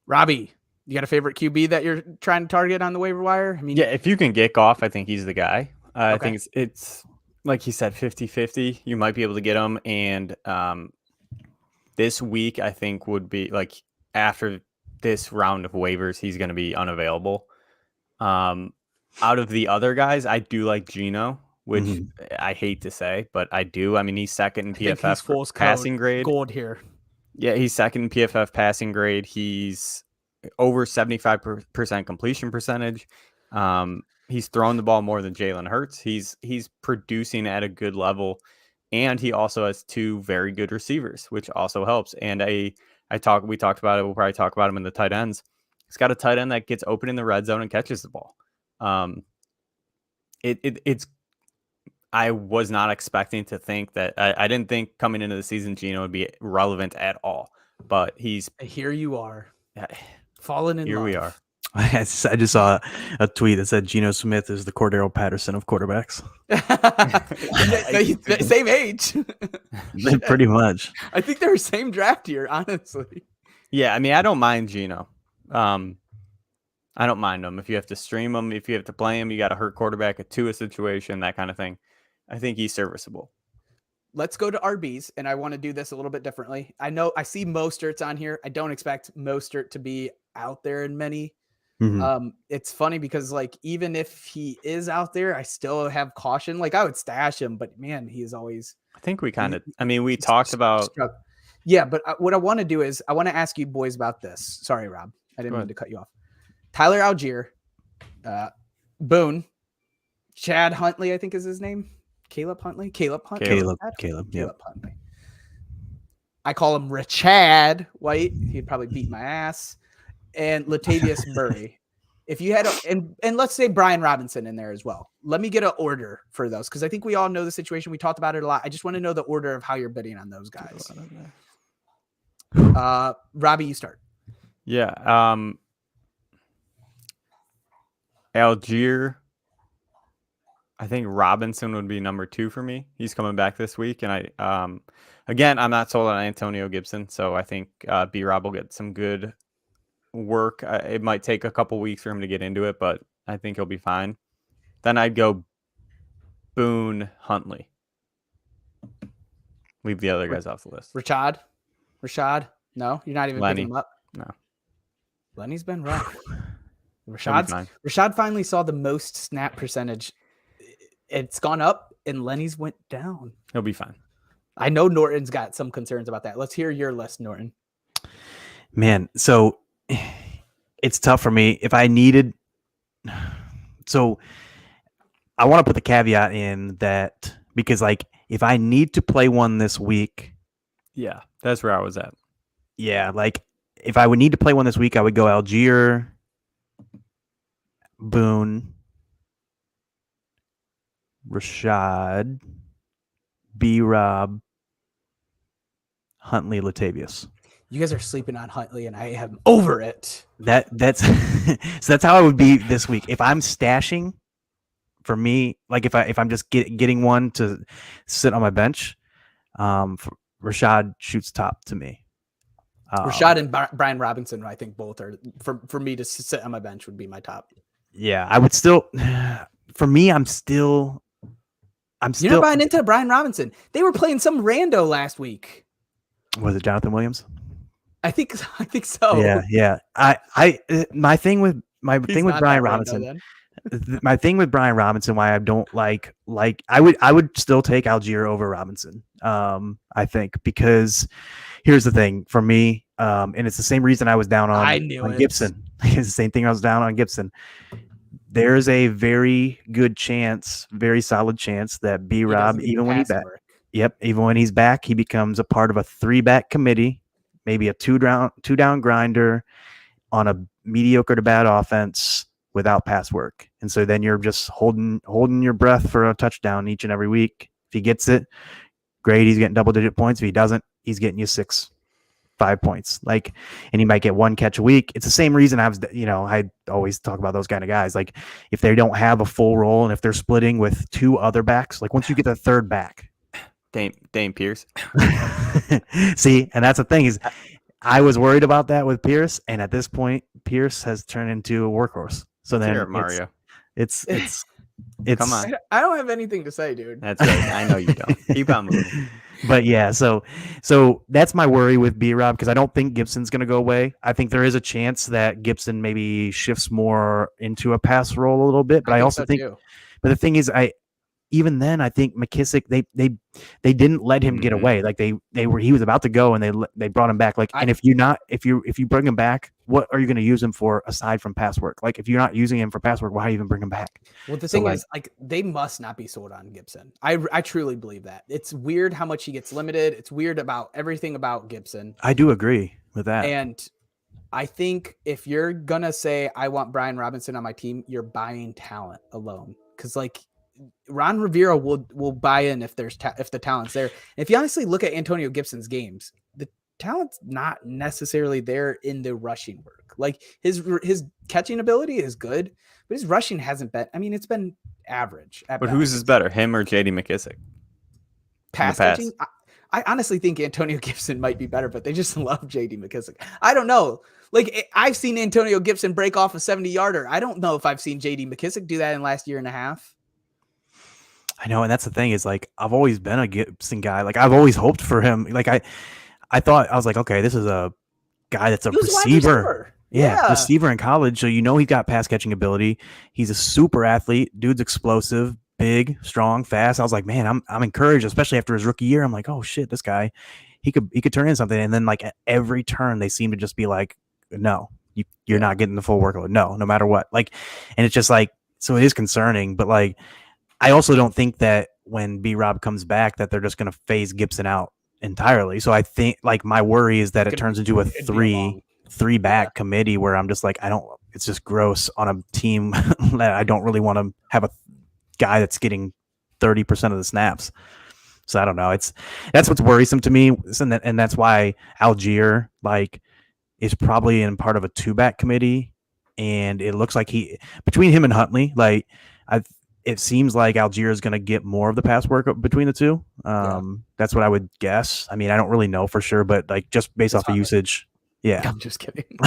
Robbie, you got a favorite QB that you're trying to target on the waiver wire? I mean, yeah, if you can get Goff, I think he's the guy. Okay. I think it's like he said, 50-50. You might be able to get him. And this week, I think, would be like after this round of waivers, he's going to be unavailable. Out of the other guys, I do like Geno, which I hate to say, but I do. I mean, he's second in PFF passing grade. Gold here. Yeah, he's second in PFF passing grade. He's over 75% completion percentage. He's thrown the ball more than Jalen Hurts. He's producing at a good level, and he also has two very good receivers, which also helps. And we talked about it. We'll probably talk about him in the tight ends. He's got a tight end that gets open in the red zone and catches the ball. I was not expecting to think that. I didn't think coming into the season Geno would be relevant at all, but he's here. You are falling in love. Here we are. I just saw a tweet that said Geno Smith is the Cordero Patterson of quarterbacks. Same age. Pretty much. I think they're same draft year, honestly. Yeah, I mean, I don't mind Geno. I don't mind him. If you have to stream him, if you have to play him, you got to hurt quarterback, a Tua situation, that kind of thing. I think he's serviceable. Let's go to RBs, and I want to do this a little bit differently. I know I see Mostert's on here. I don't expect Mostert to be out there in many. It's funny because like even if he is out there, I still have caution. Like I would stash him, but man, he is always. I think we kind of. I mean, we talked about. Yeah, but what I want to do is I want to ask you boys about this. Sorry, Rob, I didn't mean to cut you off. Tyler Algier, Boone, Chad Huntley, I think is his name. Caleb Huntley. Caleb. Caleb Huntley. I call him Richad White. He'd probably beat my ass. And Latavius Murray. If you had and let's say Brian Robinson in there as well. Let me get an order for those because I think we all know the situation. We talked about it a lot. I just want to know the order of how you're bidding on those guys. Robbie, you start. Yeah. Algier. I think Robinson would be number 2 for me. He's coming back this week. And again, I'm not sold on Antonio Gibson. So I think B-Rob will get some good work. It might take a couple weeks for him to get into it, but I think he'll be fine. Then I'd go Boone, Huntley. Leave the other guys off the list. Rashad? No, you're not even picking him up? No. Lenny's been rough. Rashad finally saw the most snap percentage. It's gone up and Lenny's went down. He'll be fine. I know Norton's got some concerns about that. Let's hear your list, Norton. Man, so it's tough for me. If I needed, so I want to put the caveat in that because like if I need to play one this week, yeah, that's where I was at. Yeah, like if I would need to play one this week, I would go Algier, Boone, Rashad, B-Rob, Huntley, Latavius. You guys are sleeping on Huntley, and I am over it. That's so that's how I would be this week. If I'm stashing, for me, like if I'm just getting one to sit on my bench, Rashad shoots top to me. Rashad and Brian Robinson, I think both are for me to sit on my bench would be my top. Yeah, I would still. For me, I'm still. You're not buying into Brian Robinson. They were playing some rando last week. Was it Jonathan Williams? I think so. Yeah. My thing with Brian Robinson. My thing with Brian Robinson, why I don't like I would still take Algier over Robinson. I think because here's the thing for me, and it's the same reason I was down on Gibson. It's the same thing I was down on Gibson. There's a very good chance, very solid chance that B-Rob, even when he's back, even when he's back, he becomes a part of a 3-back committee, maybe a two down grinder on a mediocre to bad offense without pass work. And so then you're just holding your breath for a touchdown each and every week. If he gets it, great. He's getting double-digit points. If he doesn't, he's getting you 5 points. Like, and he might get 1 catch a week. It's the same reason I always talk about those kind of guys. Like, if they don't have a full role and if they're splitting with 2 other backs, like once you get the 3rd back, Dame Pierce. See, and that's the thing is, I was worried about that with Pierce, and at this point, Pierce has turned into a workhorse. So then Mario. It's Come on. I don't have anything to say, dude. That's right. I know you don't. Keep on moving. But yeah, so that's my worry with B-Rob because I don't think Gibson's going to go away. I think there is a chance that Gibson maybe shifts more into a pass role a little bit, but I also think but the thing is even then I think McKissick they didn't let him get away. Like he was about to go and they brought him back. Like, and if you bring him back, what are you going to use him for aside from pass work? Like if you're not using him for pass work, why even bring him back? Well, the thing is, like, they must not be sold on Gibson. I truly believe that. It's weird how much he gets limited. It's weird about everything about Gibson. I do agree with that. And I think if you're gonna say I want Brian Robinson on my team, you're buying talent alone. Because like Ron Rivera will buy in if the talent's there. And if you honestly look at Antonio Gibson's games, the talent's not necessarily there in the rushing work. Like his catching ability is good, but his rushing hasn't been. I mean, it's been average. But whose is better, him or J.D. McKissick? Pass catching. I honestly think Antonio Gibson might be better, but they just love J.D. McKissick. I don't know. Like I've seen Antonio Gibson break off a 70-yarder. I don't know if I've seen J.D. McKissick do that in the last year and a half. I know, and that's the thing is like I've always been a Gibson guy. Like I've always hoped for him. Like I thought I was like, okay, this is a guy that's a receiver. Yeah, receiver in college. So he's got pass catching ability. He's a super athlete. Dude's explosive, big, strong, fast. I was like, man, I'm encouraged, especially after his rookie year. I'm like, oh shit, this guy, he could turn in something. And then like at every turn, they seem to just be like, no, you're not getting the full workload. No matter what. Like, and it's just like, so it is concerning, but like, I also don't think that when B-Rob comes back that they're just going to phase Gibson out entirely. So I think like my worry is that it turns into a three back committee where I'm just like, it's just gross on a team that I don't really want to have a guy that's getting 30% of the snaps. So I don't know. That's what's worrisome to me. And that's why Algier like is probably in part of a 2-back committee. And it looks like between him and Huntley, like it seems like Algier is going to get more of the pass work between the two. That's what I would guess. I mean, I don't really know for sure, but like just based off of usage. Yeah. I'm just kidding.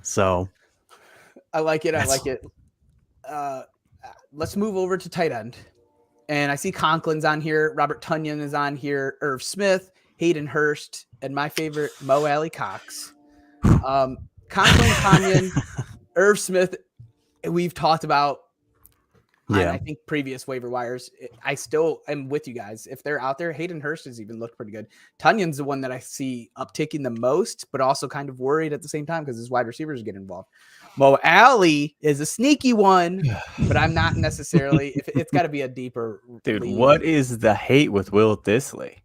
So I like it. Let's move over to tight end. And I see Conklin's on here. Robert Tonyan is on here. Irv Smith, Hayden Hurst, and my favorite, Mo Alley Cox. Conklin, Tonyan, Irv Smith, we've talked about. Yeah, I think previous waiver wires. I still am with you guys. If they're out there, Hayden Hurst has even looked pretty good. Tunyan's the one that I see upticking the most, but also kind of worried at the same time because his wide receivers get involved. Mo Alley is a sneaky one, but I'm not necessarily. It's got to be a deeper. Dude, league. What is the hate with Will Dissly?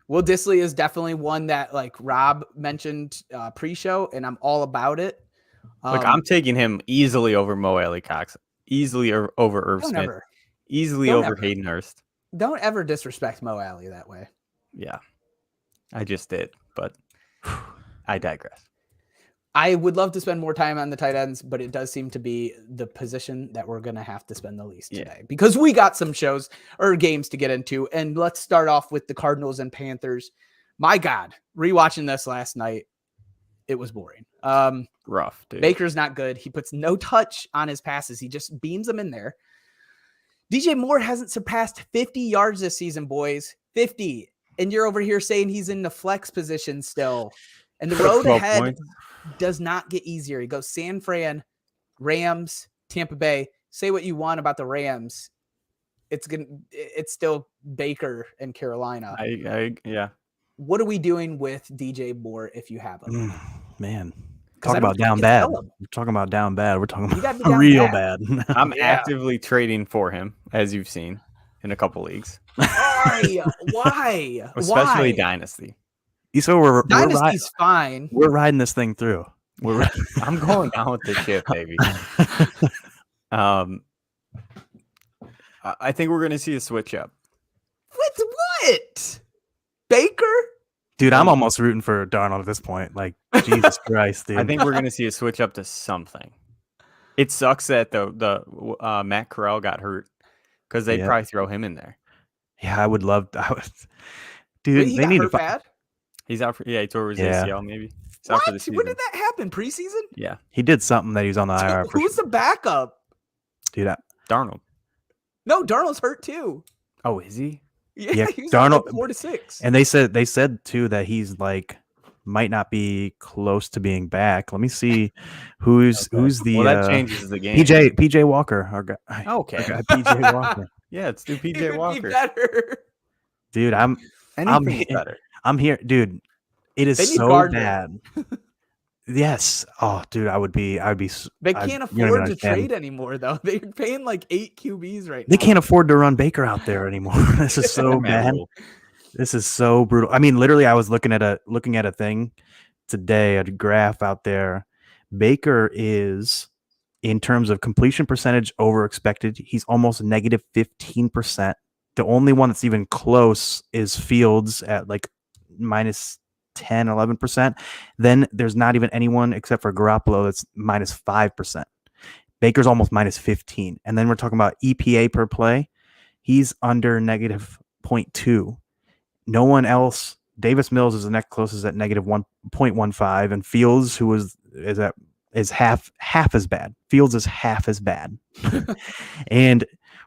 Will Dissly is definitely one that like Rob mentioned pre-show, and I'm all about it. I'm taking him easily over Mo Alley Cox. Easily over Irv Smith. Easily over Hayden Hurst. Don't ever disrespect Mo Alley that way. Yeah, I just did, but I digress. I would love to spend more time on the tight ends, but it does seem to be the position that we're going to have to spend the least today because we got some shows or games to get into. And let's start off with the Cardinals and Panthers. My God, rewatching this last night, it was boring. Rough, dude. Baker's not good. He puts no touch on his passes. He just beams them in there. DJ Moore hasn't surpassed 50 yards this season, boys. 50. And you're over here saying he's in the flex position still. And the road ahead does not get easier. He goes San Fran, Rams, Tampa Bay. Say what you want about the Rams. It's still Baker and Carolina. Yeah. What are we doing with DJ Moore if you have him? Man, talk about down bad. We're talking about down bad. We're talking about real bad. I'm actively trading for him, as you've seen in a couple leagues. Why? Especially Dynasty. So Dynasty's fine. We're riding this thing through. I'm going down with the ship, baby. I think we're going to see a switch up. With what? Baker? Dude, I'm almost rooting for Darnold at this point. Like, Jesus Christ, dude. I think we're going to see a switch up to something. It sucks that the Matt Corral got hurt because they'd probably throw him in there. Yeah, I would love. Dude, they need to bad. He's out for he tore his ACL maybe. He's out for the season. When did that happen? Preseason? Yeah, he did something that he was on the IR. Who's the backup? Dude, Darnold. No, Darnold's hurt too. Oh, is he? Yeah, he was Darnold 4 to 6. And they said too that he's like might not be close to being back. Let me see who's the that changes the game. PJ Walker, our guy. Okay. Our guy, PJ Walker. Yeah, it's do PJ Walker. Be better. Dude, I'm better. I'm here, dude. It is so bad. Yes. Oh, dude, I would be. They can't afford to trade anymore, though. They're paying like 8 QBs right now. They can't afford to run Baker out there anymore. This is so bad. This is so brutal. I mean, literally, I was looking at a thing today, a graph out there. Baker is, in terms of completion percentage over expected, he's almost negative 15%. The only one that's even close is Fields at like minus 10, 11%. Then there's not even anyone except for Garoppolo that's minus 5%. Baker's almost minus 15. And then we're talking about EPA per play. He's under negative 0.2. No one else. Davis Mills is the next closest at negative 1.15, and Fields, who is half as bad. Fields is half as bad. And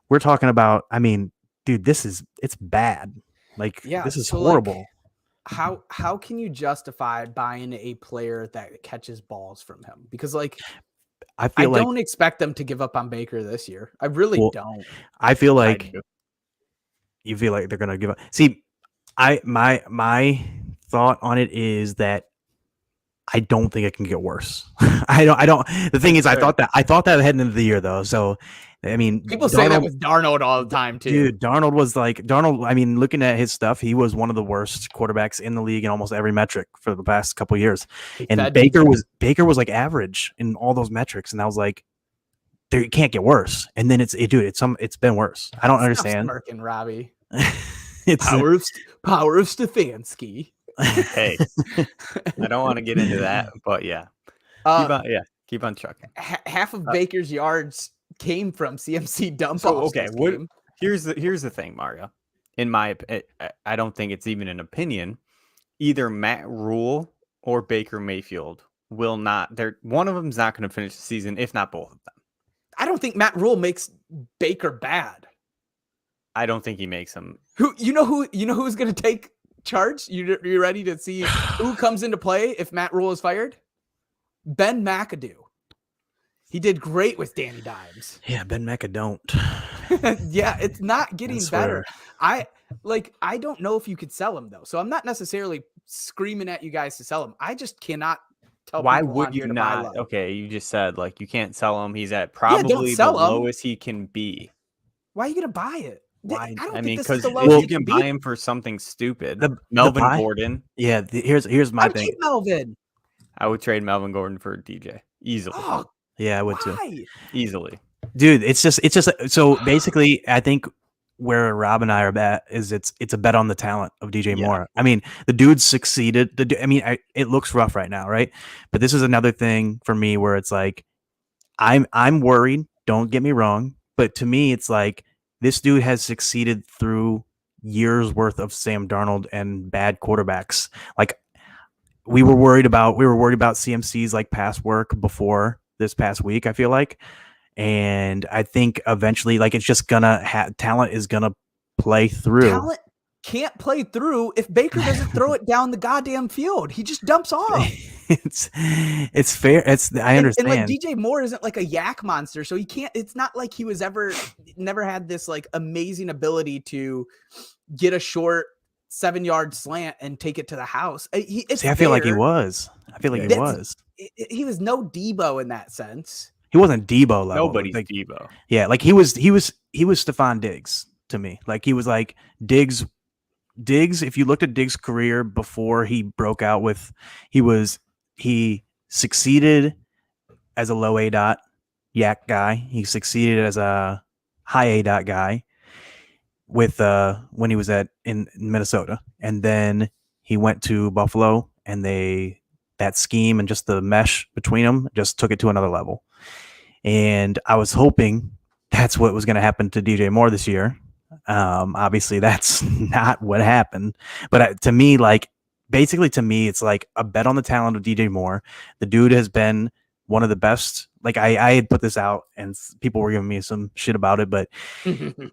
we're talking about, I mean, dude, it's bad. Like, this is horrible. Like, how can you justify buying a player that catches balls from him? Because like, I don't expect them to give up on Baker this year. I really don't. I feel like you feel like they're gonna give up. See, my thought on it is that I don't think it can get worse. I don't. The thing is, I thought that heading into the year though. So, I mean, people say that with Darnold all the time too. Dude, Darnold. I mean, looking at his stuff, he was one of the worst quarterbacks in the league in almost every metric for the past couple of years. And Baker was like average in all those metrics, and I was like, it can't get worse. And then it's been worse. I don't understand. Smirking, Robbie. It's power of Stefanski. Hey, I don't want to get into that, but yeah, keep on trucking. Half of Baker's yards came from CMC dump so offs. Okay, here's the thing, Mario. In my I don't think it's even an opinion. Either Matt Rule or Baker Mayfield will not. One of them's not going to finish the season, if not both of them. I don't think Matt Rule makes Baker bad. I don't think he makes him. Who's going to take charge? You ready to see who comes into play if Matt Rule is fired? Ben McAdoo. He did great with Danny Dimes. Yeah, Ben McAdoo. Yeah, it's not getting better. I don't know if you could sell him though. So I'm not necessarily screaming at you guys to sell him. I just cannot tell. Why would you not? Okay, you just said like you can't sell him. He's at probably the lowest he can be. Why are you gonna buy it? Why? I mean, because you can buy him for something stupid. Melvin Gordon. Yeah, here's my thing. Melvin. I would trade Melvin Gordon for DJ easily. Oh, yeah, I would too. Easily. Dude, it's just so basically I think where Rob and I are at is it's a bet on the talent of DJ Moore. I mean, the dude succeeded. It looks rough right now, right? But this is another thing for me where it's like I'm worried, don't get me wrong, but to me it's like this dude has succeeded through years worth of Sam Darnold and bad quarterbacks. Like we were worried about CMC's like past work before this past week, I feel like. And I think eventually like it's just gonna talent is gonna play through. Talent can't play through if Baker doesn't throw it down the goddamn field. He just dumps off. It's fair. I understand. And like DJ Moore isn't like a yak monster, so he can't. It's not like he was never had this like amazing ability to get a short 7-yard slant and take it to the house. I feel like he was. He was no Debo in that sense. He wasn't Debo level. Nobody's like, Debo. Yeah, like he was Stephon Diggs to me. Like he was like Diggs. If you looked at Diggs' career before he broke out he succeeded as a low A dot yak guy. He succeeded as a high A dot guy with when he was in Minnesota, and then he went to Buffalo, and that scheme and just the mesh between them just took it to another level. And I was hoping that's what was going to happen to DJ Moore this year. Obviously that's not what happened, but to me, it's like a bet on the talent of DJ Moore. The dude has been one of the best. Like I had put this out and people were giving me some shit about it, but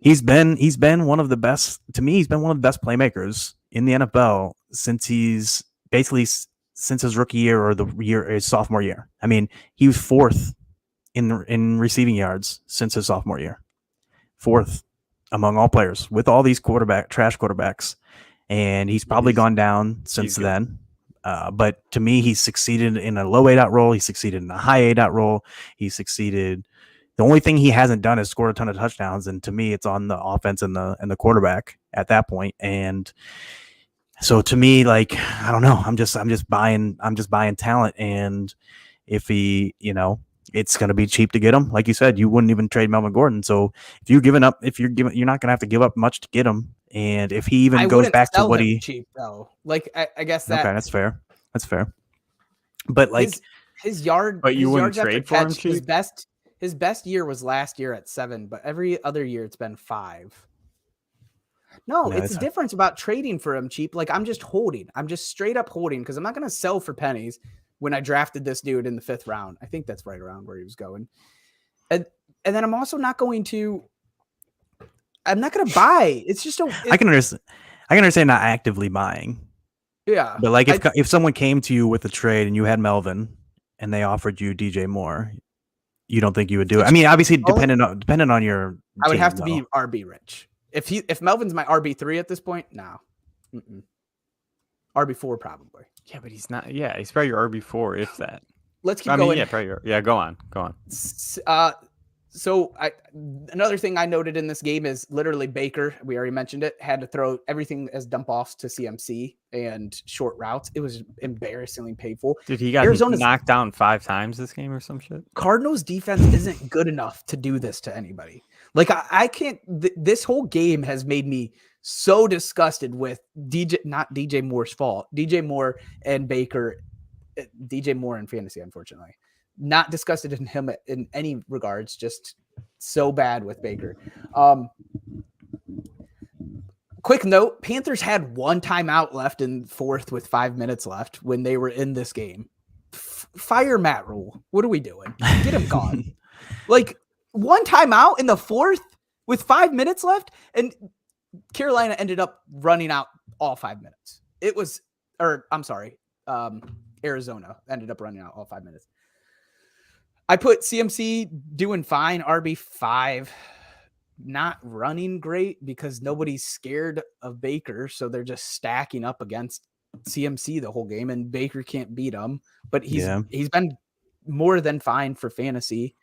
he's been one of the best. To me, he's been one of the best playmakers in the NFL since his rookie year or his sophomore year. I mean, he was fourth in receiving yards since his sophomore year, fourth among all players with all these trash quarterbacks. And he's probably gone down since then. But to me, he's succeeded in a low A dot role. He succeeded in a high A dot role. He succeeded. The only thing he hasn't done is scored a ton of touchdowns. And to me, it's on the offense and the quarterback at that point. And so to me, like, I don't know, I'm just buying talent. And if you're going to be cheap to get him, like you said, you wouldn't even trade Melvin Gordon. So if you're not going to have to give up much to get him. And if he I even goes wouldn't back to sell what him he, cheap though. Like I guess okay, that that's fair. That's fair. But like, his But you his wouldn't yards after trade for him catch, his cheap? best year was last year at 7, but every other year it's been 5. No, No, it's it's a not. difference about trading for him cheap. Like I'm just holding. I'm just straight up holding because I'm not going to sell for pennies when I drafted this dude in the 5th round. I think that's right around where he was going. And then I'm also not going to. I'm not going to buy. It's just I can understand not actively buying. yeah. But like if someone came to you with a trade and you had Melvin and they offered you DJ Moore, you don't think you would do it? I mean, obviously dependent on your I would team, have to though. be RB rich. If Melvin's my RB3 at this point, no. RB4 probably. Yeah, but he's not. Yeah, he's probably your RB4, if that. Let's keep I mean, going. yeah, probably. Yeah, go on. So another thing I noted in this game is literally Baker, we already mentioned it, had to throw everything as dump offs to CMC and short routes. It was embarrassingly painful. Did he got Arizona's knocked down 5 times this game or some shit? Cardinals defense isn't good enough to do this to anybody. Like I can't. This whole game has made me so disgusted with not DJ Moore's fault. DJ Moore and Baker, DJ Moore in fantasy, unfortunately. Not disgusted in him in any regards, just so bad with Baker. Quick note, Panthers had 1 timeout left in 4th with 5 minutes left when they were in this game. Fire Matt Rule. What are we doing? Get him gone. Like 1 timeout in the 4th with 5 minutes left, and Carolina ended up running out all 5 minutes. Arizona ended up running out all 5 minutes. I put CMC doing fine, RB5, not running great because nobody's scared of Baker, so they're just stacking up against CMC the whole game, and Baker can't beat him. But he's been more than fine for fantasy.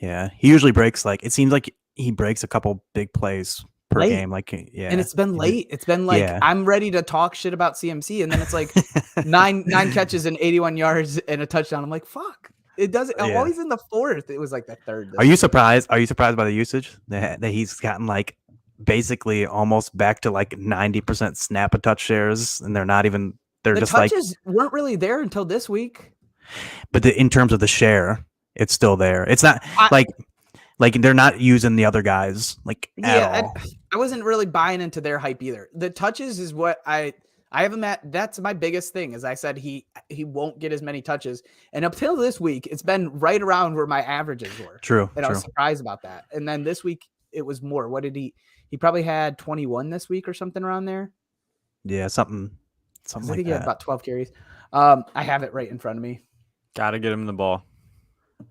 Yeah, he usually breaks it seems like he breaks a couple big plays per game. Like and it's been late. It's been like I'm ready to talk shit about CMC, and then it's like nine catches and 81 yards and a touchdown. I'm like, fuck. It doesn't always in the 4th. It was like the 3rd. Are you surprised? Are you surprised by the usage that he's gotten basically almost back to 90% snap a touch shares, and they're the just touches weren't really there until this week. But in terms of the share, it's still there. It's not like they're not using the other guys at all. I wasn't really buying into their hype either. The touches is what I have him at. That's my biggest thing. As I said, he won't get as many touches, and up till this week, it's been right around where my averages were. True, and I was surprised about that. And then this week, it was more. What did he? He probably had 21 this week or something around there. Yeah, something I like think he that. had about 12 carries. I have it right in front of me. Gotta get him the ball.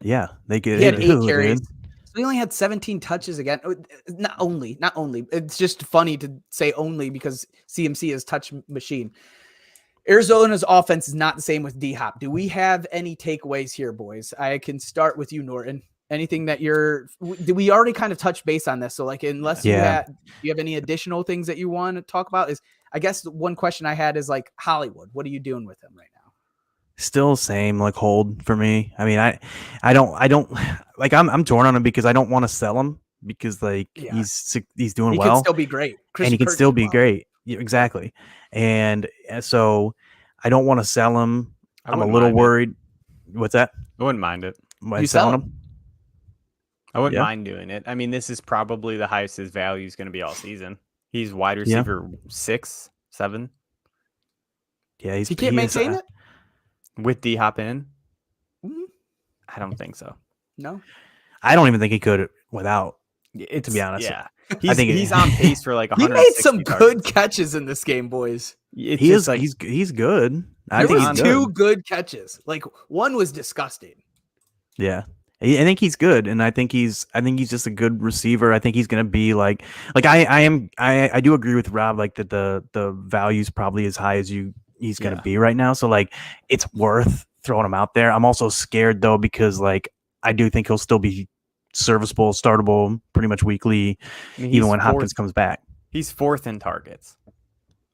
Yeah, they get. He had 8 carries. So he only had 17 touches again. Not only. It's just funny to say only because CMC is touch machine. Arizona's offense is not the same with D-Hop. Do we have any takeaways here, boys? I can start with you, Norton. Anything that we already kind of touched base on this. So unless do you have any additional things that you want to talk about I guess the one question I had is Hollywood. What are you doing with him right now? Still same hold for me. I mean, I don't I'm torn on him because I don't want to sell him because he's doing well. He can still be great. And he can still be great. Yeah, exactly. And so I don't want to sell him. I'm a little worried. What's that? I wouldn't mind it. You selling him? I wouldn't mind doing it. I mean, this is probably the highest his value is going to be all season. He's wide receiver 6, 7. Yeah, he can't maintain it with D-Hop in. Mm-hmm. I don't think so. No, I don't even think he could without. To be honest, yeah, I think he's on pace for 100. He made some good catches in this game, boys. He's good. I think he's 2 good catches. One was disgusting. Yeah. I think he's good, and I think he's just a good receiver. I think he's gonna be I do agree with Rob that the value's probably as high as he's gonna be right now. So it's worth throwing him out there. I'm also scared though because I do think he'll still be serviceable, startable, pretty much weekly, even when Hopkins comes back. He's 4th in targets.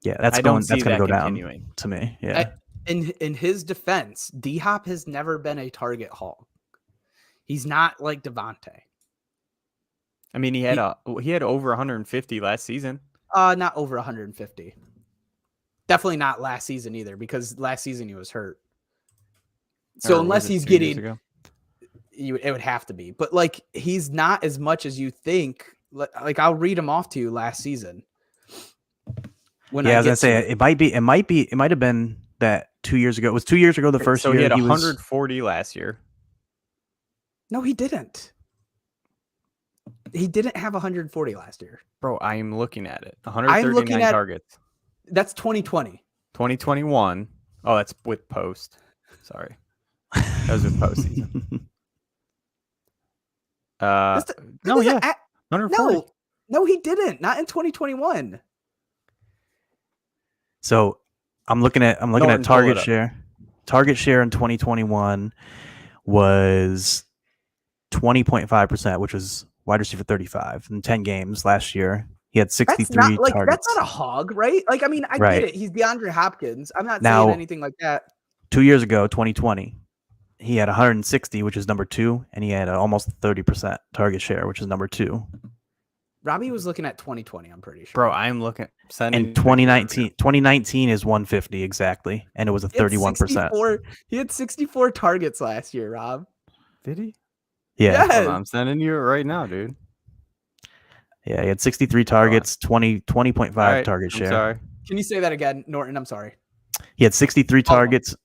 Yeah, that's gonna go down to me. Yeah. In his defense, D-Hop has never been a target hog. He's not like Devontae. I mean, he had over 150 last season. Not over 150. Definitely not last season either, because last season he was hurt. So Or unless was it he's 2 years getting, ago? it would have to be. But like he's not as much as you think. Like I'll read him off to you last season. When Yeah, I was gonna get say to it might have been that 2 years ago. It was 2 years ago the first So year he had was 140 last year. No, he didn't. He didn't have 140 last year. Bro, I am looking at it. I'm 139 looking at targets. That's 2020. 2021. Oh, that's with post. Sorry. That was with postseason. No, yeah. 140. No, he didn't. Not in 2021. So I'm looking at Norton, pull target it up. share. Target share in 2021 was 20.5%, which was wide receiver 35 in 10 games last year. He had 63 targets. That's not a hog, right? Like, I mean, I Right. get it. He's DeAndre Hopkins. I'm not Now- saying anything like that. 2 years ago, 2020, he had 160, which is number 2, and he had almost 30% target share, which is number 2. Robbie was looking at 2020, I'm pretty sure. Bro, I'm looking. And 2019 is 150 exactly, and it was a 31%. He had 64 targets last year, Rob. Did he? Yeah. Yes. Hold on, I'm sending you it right now, dude. Yeah, he had 63 targets, 20.5 All right, target I'm share. sorry. Can you say that again, Norton? I'm sorry. He had 63 Hold on. targets,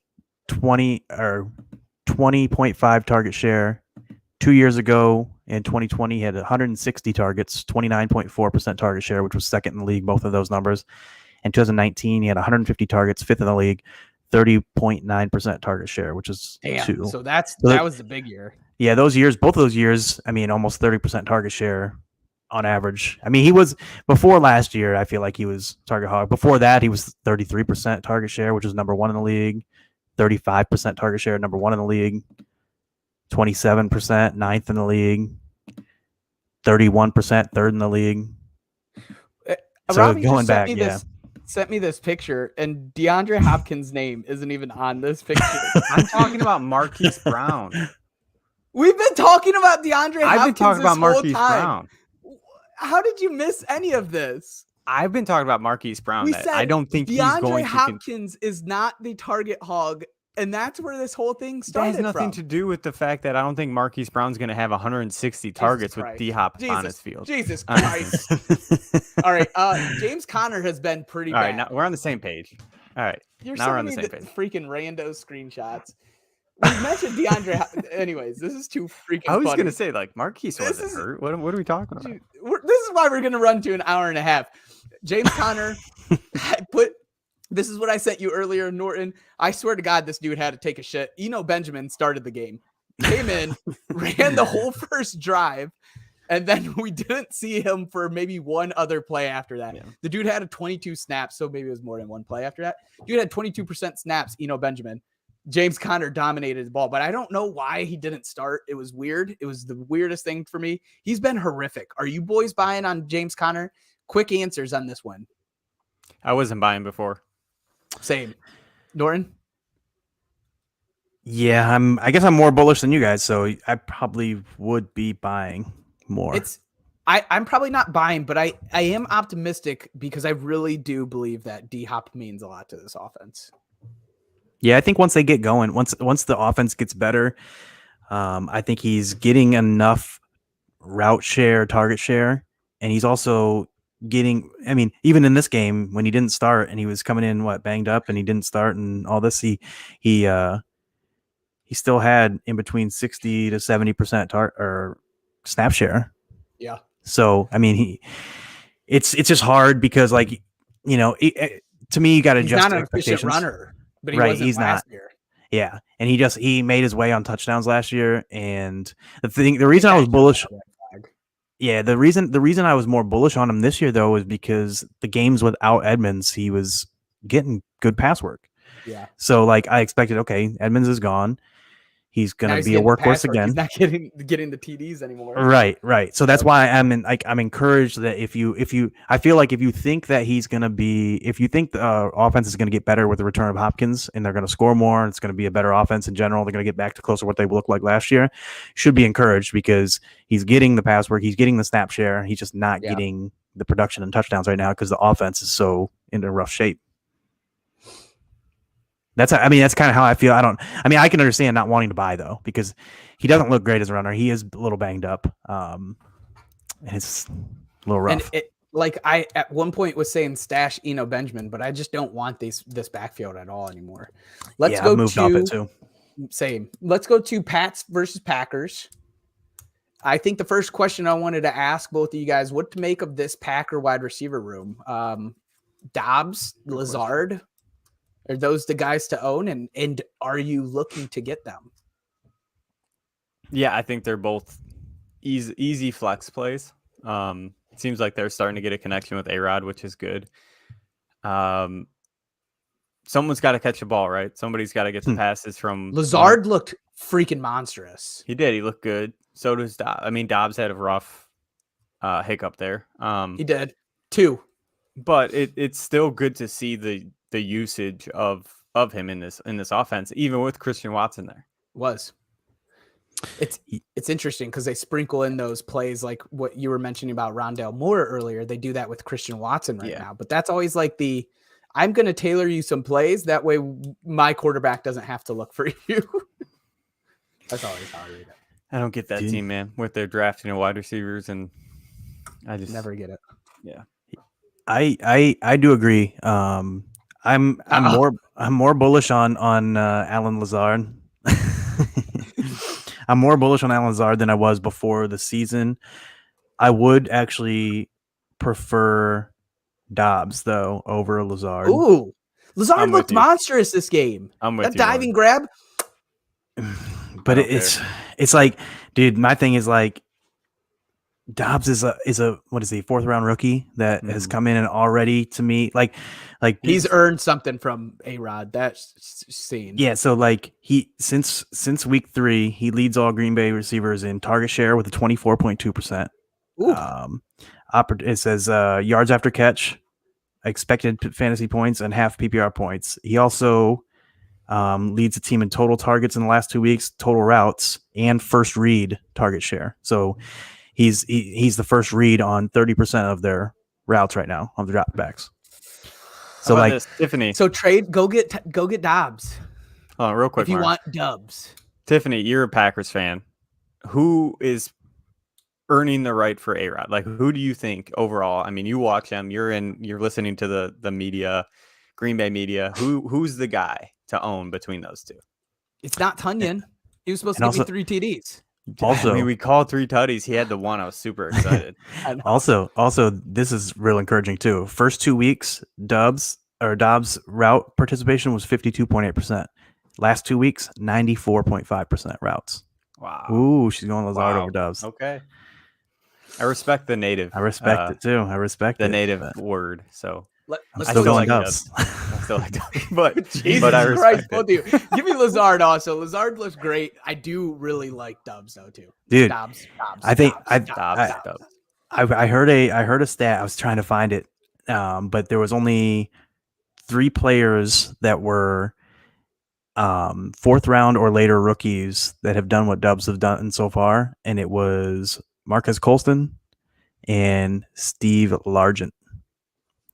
20.5 target share. 2 years ago in 2020, he had 160 targets, 29.4% target share, which was second in the league, both of those numbers. In 2019, he had 150 targets, fifth in the league, 30.9% target share, which is 2. So that was the big year. Yeah, those years, both of those years, I mean, almost 30% target share on average. I mean, he was, before last year, I feel like he was target hog. Before that, he was 33% target share, which was number 1 in the league, 35% target share, number 1 in the league, 27%, ninth in the league, 31%, third in the league. So Robbie going just back, yeah. Sent me this picture, and DeAndre Hopkins' name isn't even on this picture. I'm talking about Marquise Brown. We've been talking about DeAndre Hopkins I've been talking this about Marquise whole time. Brown. How did you miss any of this? I've been talking about Marquise Brown. We That said I don't think he's DeAndre going to. Hopkins is not the target hog, and that's where this whole thing That started has nothing from. to do with the fact that I don't think Marquise Brown's going to have 160 targets with Christ. D-Hop on his field. Jesus Honestly. Christ. All right. James Conner has been pretty All bad. right, now we're on the same page. All right, You're now we're on sending the me same the page. freaking rando screenshots. We mentioned DeAndre. Anyways, this is too freaking I was funny. going to say, like, Marquise This wasn't is- hurt. What are we talking about? Dude, this is why we're going to run to an hour and a half. James Conner this is what I sent you earlier, Norton. I swear to God, this dude had to take a shit. Benjamin started the game, came in, ran the whole first drive, and then we didn't see him for maybe one other play after that. Yeah. The dude had a 22 snaps, so maybe it was more than one play after that. Dude had 22% snaps, Benjamin. James Conner dominated the ball, but I don't know why he didn't start. It was weird. It was the weirdest thing for me. He's been horrific. Are you boys buying on James Conner? Quick answers on this one. I wasn't buying before. Same. Norton? Yeah, I guess I'm more bullish than you guys, so I probably would be buying more. I'm probably not buying, but I am optimistic because I really do believe that D-Hop means a lot to this offense. Yeah, I think once they get going, once the offense gets better, I think he's getting enough route share, target share, and he's also getting. I mean, even in this game when he didn't start and he was coming in banged up and he didn't start and all this, he still had in between 60 to 70% or snap share. Yeah. So I mean, it's just hard because to me you got to He's adjust not an efficient expectations. runner, but he Right, wasn't he's last not. year. Yeah, and he made his way on touchdowns last year, and the reason I was bullish. Yeah, the reason I was more bullish on him this year though is because the games without Edmonds, he was getting good pass work. Yeah. So I expected, okay, Edmonds is gone. He's gonna be a getting the workhorse pass work. again. He's not getting the TDs anymore. Right. So that's why I'm encouraged that I feel like if you think that he's gonna be, if you think the offense is gonna get better with the return of Hopkins and they're gonna score more, and it's gonna be a better offense in general, they're gonna get back to closer to what they looked like last year. Should be encouraged because he's getting the pass work, he's getting the snap share, he's just not getting the production and touchdowns right now because the offense is so in a rough shape. That's kind of how I feel. I can understand not wanting to buy though, because he doesn't look great as a runner. He is a little banged up. And it's a little rough. And I at one point was saying stash Eno Benjamin, but I just don't want this backfield at all anymore. Let's go I've moved off it too. Same. Let's go to Pats versus Packers. I think the first question I wanted to ask both of you guys, what to make of this Packer wide receiver room? Dobbs, Lazard, are those the guys to own? And are you looking to get them? Yeah, I think they're both easy flex plays. It seems like they're starting to get a connection with A-Rod, which is good. Someone's got to catch a ball, right? Somebody's got to get the passes from Lazard. Looked freaking monstrous. He did. He looked good. So does Dobbs. I mean, Dobbs had a rough hiccup there. He did too. But it's still good to see the usage of him in this offense, even with Christian Watson there. It's interesting because they sprinkle in those plays like what you were mentioning about Rondale Moore earlier. They do that with Christian Watson now, but that's always like I'm going to tailor you some plays. That way my quarterback doesn't have to look for you. That's always how I read it. I don't get that team, man, with their drafting wide receivers, and I just never get it. Yeah. I do agree. I'm more bullish on Alan Lazard. I'm more bullish on Alan Lazard than I was before the season. I would actually prefer Dobbs though over Lazard. Ooh, Lazard looked monstrous this game. I'm with that diving grab. But it's like, dude, my thing is like, Dobbs is a what is he, 4th round rookie that has come in and already, to me, like he's earned something from A-Rod. That's seen. Yeah, so like he since week 3, he leads all Green Bay receivers in target share with a 24.2%. It says yards after catch, expected fantasy points, and half PPR points. He also leads the team in total targets in the last 2 weeks, total routes, and first read target share. So he's the first read on 30% of their routes right now on the dropbacks. So like Tiffany. So trade, go get Dobbs. Oh, real quick, if you Mark. want Dubs. Tiffany, you're a Packers fan. Who is earning the right for A-Rod? Like, who do you think overall? I mean, you watch him. You're listening to the media, Green Bay media. Who's the guy to own between those two? It's not Tunyon. He was supposed to give me 3 TDs. Also, I mean, we called 3 tutties. He had the one. I was super excited. Also, this is real encouraging too. First 2 weeks, Dobbs route participation was 52.8%. Last 2 weeks, 94.5% routes. Wow. Ooh, she's going Lazard over Dobbs. Okay. I respect the native. I respect it too. I respect the native word. So I'm still going Dobbs. I still like Dobbs. But Jesus I respect Christ, both of you. Give me Lazard also. Lazard looks great. I do really like Dobbs though too. Dude, Dobbs. I think Dobbs. I heard a stat. I was trying to find it, but there was only 3 players that were 4th round or later rookies that have done what Dobbs have done so far, and it was Marquez Colston and Steve Largent.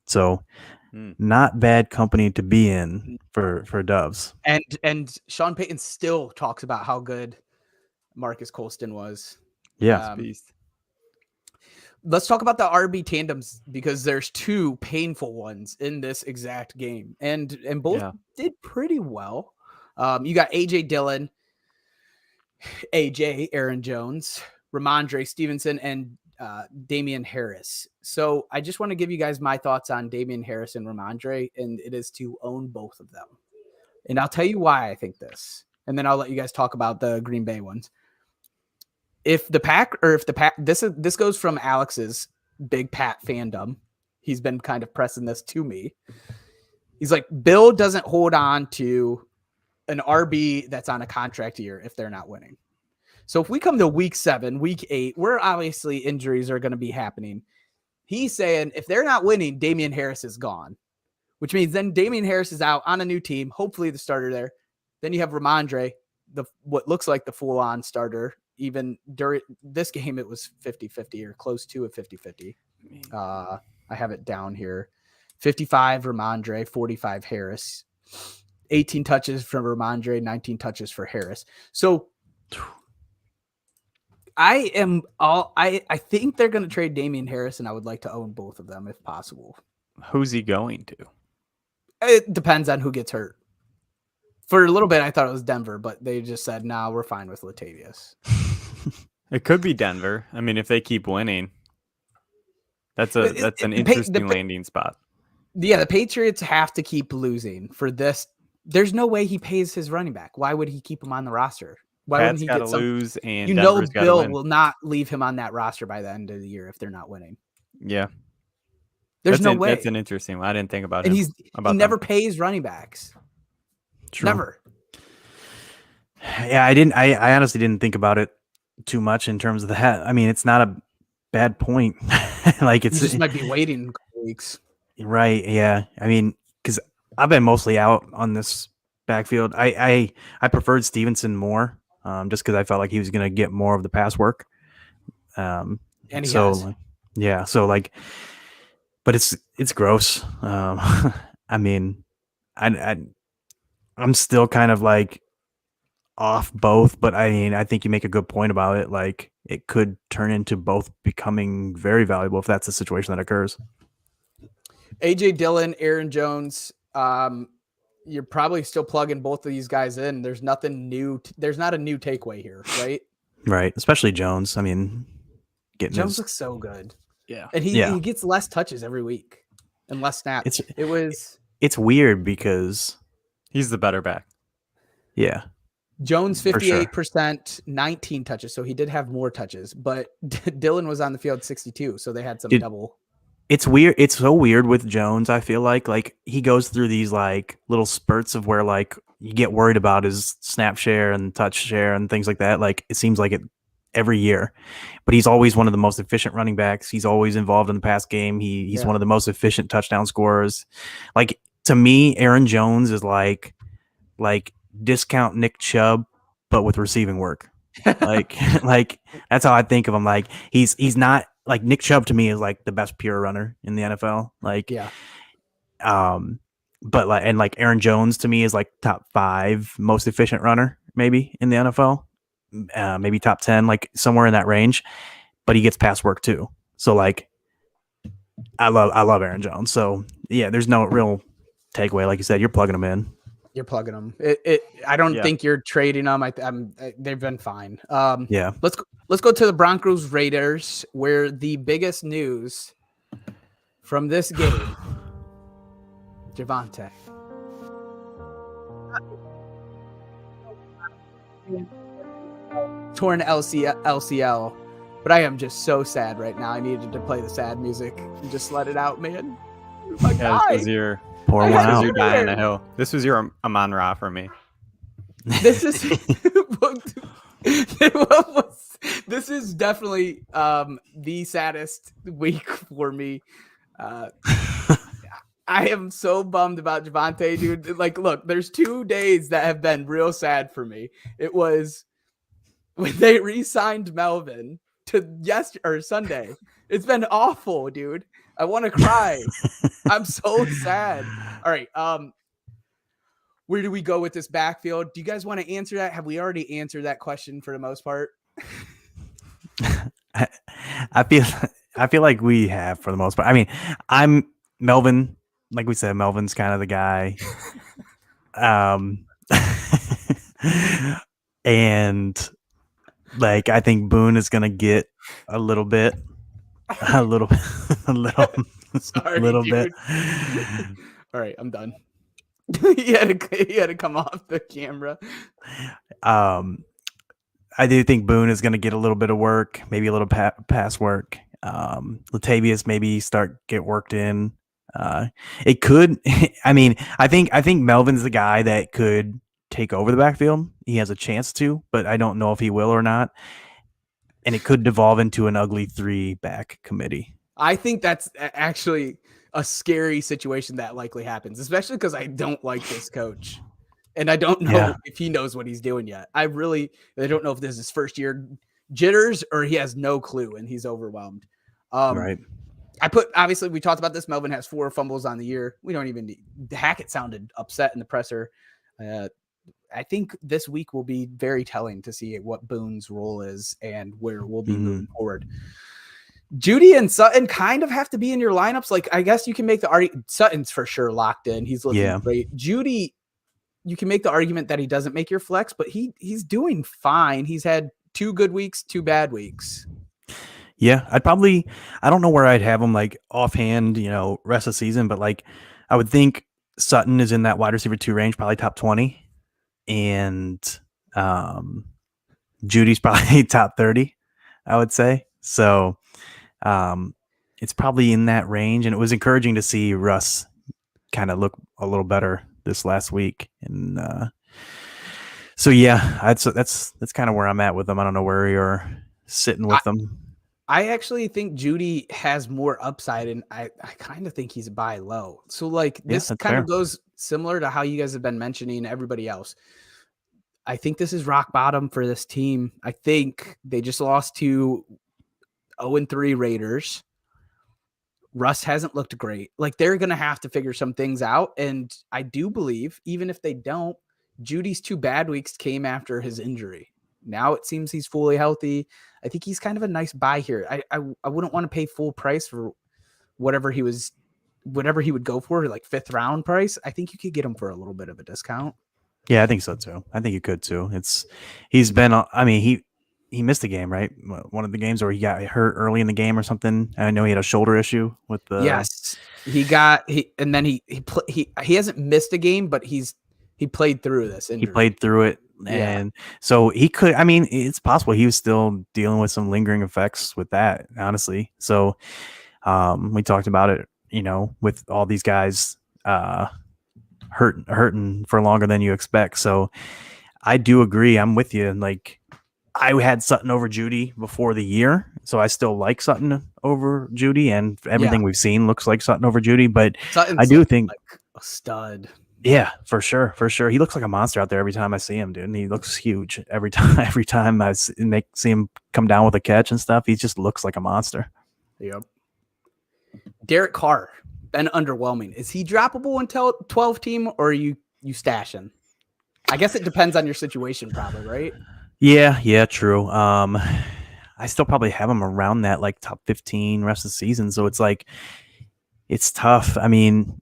So not bad company to be in for Dobbs. And Sean Payton still talks about how good Marcus Colston was. Yeah. Let's talk about the RB tandems because there's 2 painful ones in this exact game, and both did pretty well. You got AJ Dillon, Aaron Jones, Ramondre Stevenson, and Damian Harris. So I just want to give you guys my thoughts on Damian Harris and Ramondre, and it is to own both of them. And I'll tell you why I think this, and then I'll let you guys talk about the Green Bay ones. This goes from Alex's big Pat fandom. He's been kind of pressing this to me. He's like, Bill doesn't hold on to an RB that's on a contract year if they're not winning. So if we come to week 7, week 8, where obviously injuries are going to be happening, he's saying if they're not winning, Damian Harris is gone, which means then Damian Harris is out on a new team, hopefully the starter there. Then you have Ramondre, what looks like the full-on starter. Even during this game, it was 50-50 or close to a 50-50. I have it down here. 55 Ramondre, 45 Harris. 18 touches from Ramondre, 19 touches for Harris. So I think they're going to trade Damian Harris, and I would like to own both of them if possible. Who's he going to? It depends on who gets hurt. For a little bit, I thought it was Denver, but they just said, "No, we're fine with Latavius." It could be Denver. I mean, if they keep winning, that's an interesting landing spot. Yeah, the Patriots have to keep losing for this. There's no way he pays his running back. Why would he keep him on the roster? Why Pat's wouldn't he got to get some? lose, and Denver's Bill Bill win. will not leave him on that roster by the end of the year if they're not winning. Yeah, there's no way. That's an interesting one. I didn't think about it. And he never pays running backs. True. Never. Yeah, I honestly didn't think about it too much in terms of the hat. I mean, it's not a bad point. Like He just might be waiting a couple weeks. Right. Yeah. I mean, because I've been mostly out on this backfield. I preferred Stevenson more, just because I felt like he was going to get more of the pass work. And he so has. Yeah. So like, but it's gross. I mean, I'm still kind of like off both, but I mean, I think you make a good point about it. Like, it could turn into both becoming very valuable if that's the situation that occurs. AJ Dillon, Aaron Jones. You're probably still plugging both of these guys in. There's nothing new. There's not a new takeaway here, right? Right. Especially Jones. I mean, Jones looks so good. Yeah. And he gets less touches every week and less snaps. It's weird because he's the better back. Yeah. Jones 58%, 19 touches. So he did have more touches, but Dillon was on the field 62. So they had some double. It's weird. It's so weird with Jones. I feel like he goes through these like little spurts of where like you get worried about his snap share and touch share and things like that. Like, it seems like it every year, but he's always one of the most efficient running backs. He's always involved in the pass game. He's one of the most efficient touchdown scorers. Like, to me, Aaron Jones is like discount Nick Chubb, but with receiving work. like that's how I think of him. Like, he's not like Nick Chubb to me is like the best pure runner in the NFL. Like, yeah. But like Aaron Jones to me is like top 5 most efficient runner maybe in the NFL. Maybe top 10, like somewhere in that range, but he gets pass work too. So like, I love Aaron Jones. So yeah, there's no real takeaway. Like you said, you're plugging him in. You're plugging them. I don't think you're trading them. They've been fine. Yeah. Let's go to the Broncos Raiders, where the biggest news from this game, Javonte. Torn LCL, but I am just so sad right now. I needed to play the sad music and just let it out, man. This was your die on a hill. This was your Amon-Ra for me. This is this is definitely the saddest week for me. I am so bummed about Javonte, dude. Like, look, there's 2 days that have been real sad for me. It was when they re-signed Melvin to Sunday. It's been awful, dude. I want to cry. I'm so sad. All right. Where do we go with this backfield? Do you guys want to answer that? Have we already answered that question for the most part? I feel like we have for the most part. I mean, I'm Melvin. Like we said, Melvin's kind of the guy. And like, I think Boone is gonna get a little bit. Sorry, bit. All right, I'm done. he had to come off the camera. I do think Boone is going to get a little bit of work, maybe a little pass work. Latavius maybe get worked in. It could. I mean, I think Melvin's the guy that could take over the backfield. He has a chance to, but I don't know if he will or not. And it could devolve into an ugly 3-back committee. I think that's actually a scary situation that likely happens, especially because I don't like this coach. And I don't know if he knows what he's doing yet. I don't know if this is his first year jitters or he has no clue and he's overwhelmed. Right. obviously we talked about this. Melvin has 4 fumbles on the year. We don't even need, Hackett sounded upset in the presser. I think this week will be very telling to see what Boone's role is and where we'll be moving forward. Judy and Sutton kind of have to be in your lineups. Like, I guess you can make the argument. Sutton's for sure locked in. He's looking great. Judy, you can make the argument that he doesn't make your flex, but he's doing fine. He's had 2 good weeks, 2 bad weeks. Yeah, I don't know where I'd have him like offhand, rest of the season, but like I would think Sutton is in that wide receiver 2 range, probably top 20. And Judy's probably top 30, I would say. So it's probably in that range. And it was encouraging to see Russ kind of look a little better this last week. And so, yeah, that's kind of where I'm at with them. I don't know where you're sitting with them. I actually think Judy has more upside, and I kind of think he's a buy low. So, like, this kind of goes similar to how you guys have been mentioning everybody else. I think this is rock bottom for this team. I think they just lost to 0-3 Raiders. Russ hasn't looked great. Like, they're going to have to figure some things out, and I do believe, even if they don't, Judy's 2 bad weeks came after his injury. Now it seems he's fully healthy. I think he's kind of a nice buy here. I wouldn't want to pay full price for whatever he would go for, like 5th round price. I think you could get him for a little bit of a discount. Yeah, I think so too. I think you could too. He's been, I mean, he missed a game, right? One of the games where he got hurt early in the game or something. I know he had a shoulder issue with the. Yes, he hasn't missed a game, but he played through this injury. He played through it. And so he could, I mean, it's possible he was still dealing with some lingering effects with that, honestly. So we talked about it, with all these guys hurting for longer than you expect. So I do agree. I'm with you. And like, I had Sutton over Judy before the year. So I still like Sutton over Judy, and everything we've seen looks like Sutton over Judy. But I do think like a stud. Yeah, for sure. He looks like a monster out there every time I see him, dude. And he looks huge every time I see him come down with a catch and stuff. He just looks like a monster. Yep. Derek Carr, been underwhelming. Is he droppable until 12 team, or are you stashing? I guess it depends on your situation, probably, right? Yeah, true. I still probably have him around that like top 15 rest of the season. So it's like, it's tough. I mean,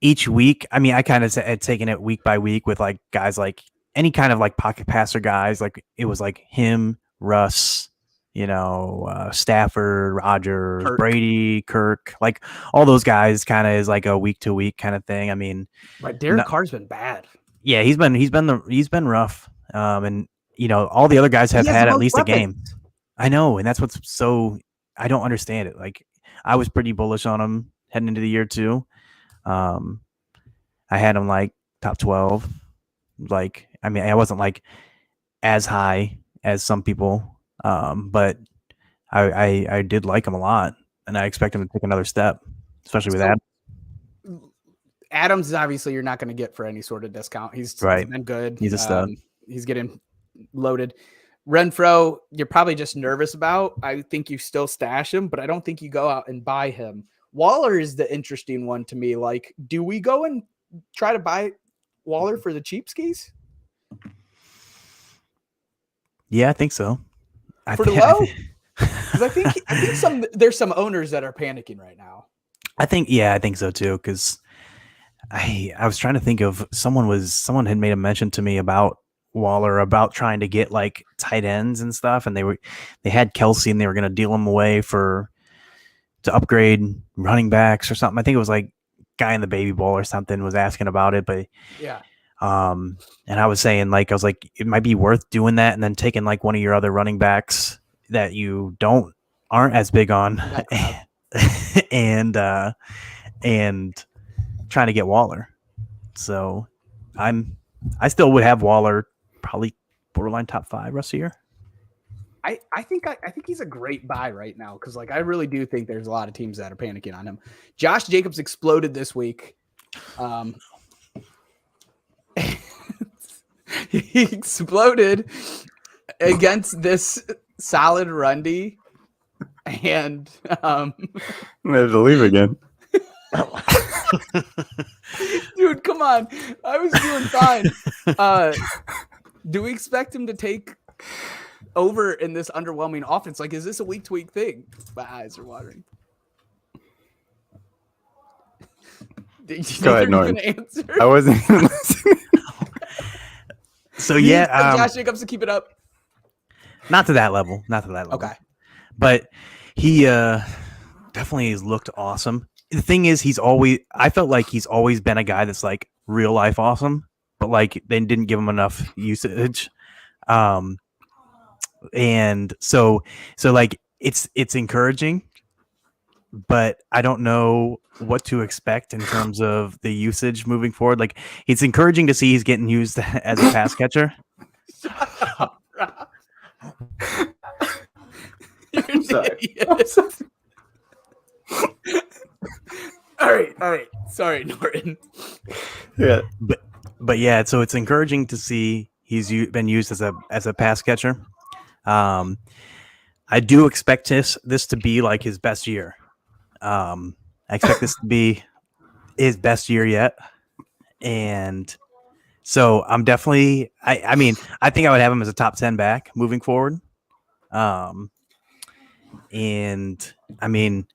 each week, I kind of had taken it week by week with like guys like any kind of like pocket passer guys. Like it was like him, Russ, Stafford, Rodgers, Kirk. Brady, Kirk, like all those guys kind of is like a week to week kind of thing. I mean, but Derek Carr's been bad. Yeah, he's been rough. And all the other guys have had at least a game. I know, and that's what's so I don't understand it. Like I was pretty bullish on him heading into the year too. I had him like top 12. Like, I wasn't like as high as some people, but I did like him a lot, and I expect him to take another step, especially with Adams. Adams is obviously you're not going to get for any sort of discount. He's been good. He's a stud. He's getting loaded. Renfro, you're probably just nervous about. I think you still stash him, but I don't think you go out and buy him. Waller is the interesting one to me. Like, do we go and try to buy Waller for the cheapskates? Yeah, I think so. For the low? Because I think there's some owners that are panicking right now. I think so too. Because I was trying to think of someone had made a mention to me about Waller about trying to get like tight ends and stuff, and they had Kelsey and they were going to deal him away to upgrade running backs or something. I think it was like guy in the baby bowl or something was asking about it, but yeah. And I was saying like, it might be worth doing that and then taking like one of your other running backs that you aren't as big on and trying to get Waller. So I still would have Waller probably borderline top 5 rest of the year. I think he's a great buy right now because like I really do think there's a lot of teams that are panicking on him. Josh Jacobs exploded this week. He exploded against this solid run D. And I have to leave again. dude, come on. I was doing fine. Do we expect him to take over in this underwhelming offense? Like, is this a week-to-week thing? My eyes are watering. Do you Go ahead, think you're Norton. gonna answer? I wasn't even listening. So You yeah, expect Josh Jacobs to keep it up. not to that level. Okay. But he definitely has looked awesome. The thing is, I felt like he's always been a guy that's like real life awesome, but like they didn't give him enough usage. And so like it's encouraging, but I don't know what to expect in terms of the usage moving forward. Like, it's encouraging to see he's getting used as a pass catcher. Shut up, Rob. You're an sorry. idiot. All right. Sorry, Norton. Yeah. But yeah, so it's encouraging to see he's been used as a pass catcher. I do expect this to be like his best year. I expect this to be his best year yet, and so I'm definitely. I mean, I think I would have him as a top 10 back moving forward. And I mean,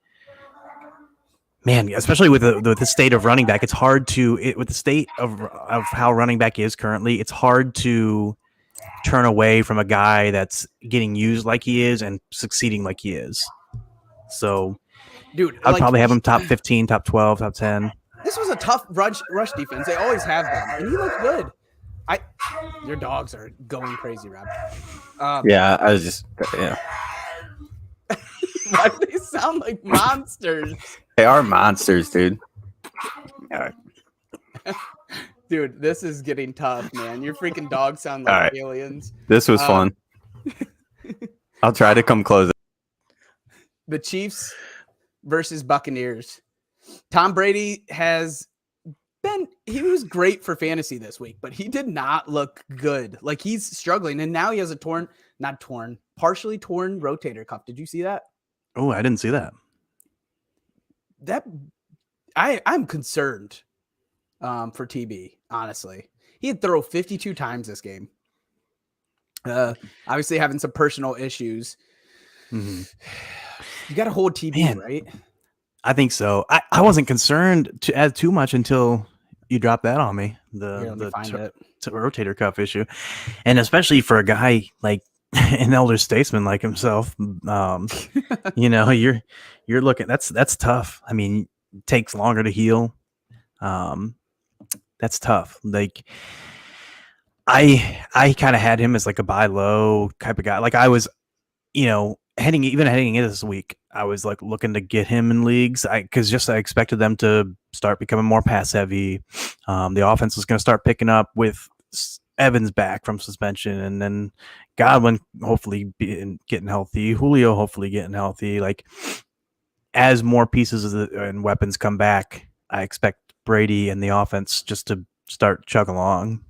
man, especially with the state of running back, it's hard to with the state of how running back is currently. It's hard to turn away from a guy that's getting used like he is and succeeding like he is. So, Dude, I'd probably have him top 15, top 12, top 10. This was a tough rush defense. They always have been, and he looked good. Your dogs are going crazy, Rob. Yeah, I was just yeah. Why do they sound like monsters? They are monsters, dude. Yeah. Dude, this is getting tough, man. Your freaking dogs sound like All right. aliens. This was fun. I'll try to come close. The Chiefs versus Buccaneers. Tom Brady he was great for fantasy this week, but he did not look good. Like, he's struggling, and now he has a partially torn rotator cuff. Did you see that? Oh, I didn't see that. I'm concerned for TB, honestly. He had throw 52 times this game. Obviously having some personal issues. Mm-hmm. You got to hold TB, Man. right? I think so. I wasn't concerned to add too much until you dropped that on me. The rotator cuff issue, and especially for a guy like an elder statesman like himself, you're looking. That's tough. I mean, it takes longer to heal. That's tough. Like, I kind of had him as like a buy low type of guy. Like, I was, heading into this week, I was like looking to get him in leagues. I expected them to start becoming more pass heavy. The offense was going to start picking up with Evans back from suspension, and then Godwin hopefully getting healthy, Julio hopefully getting healthy. Like, as more pieces and weapons come back, I expect Brady and the offense just to start chugging along.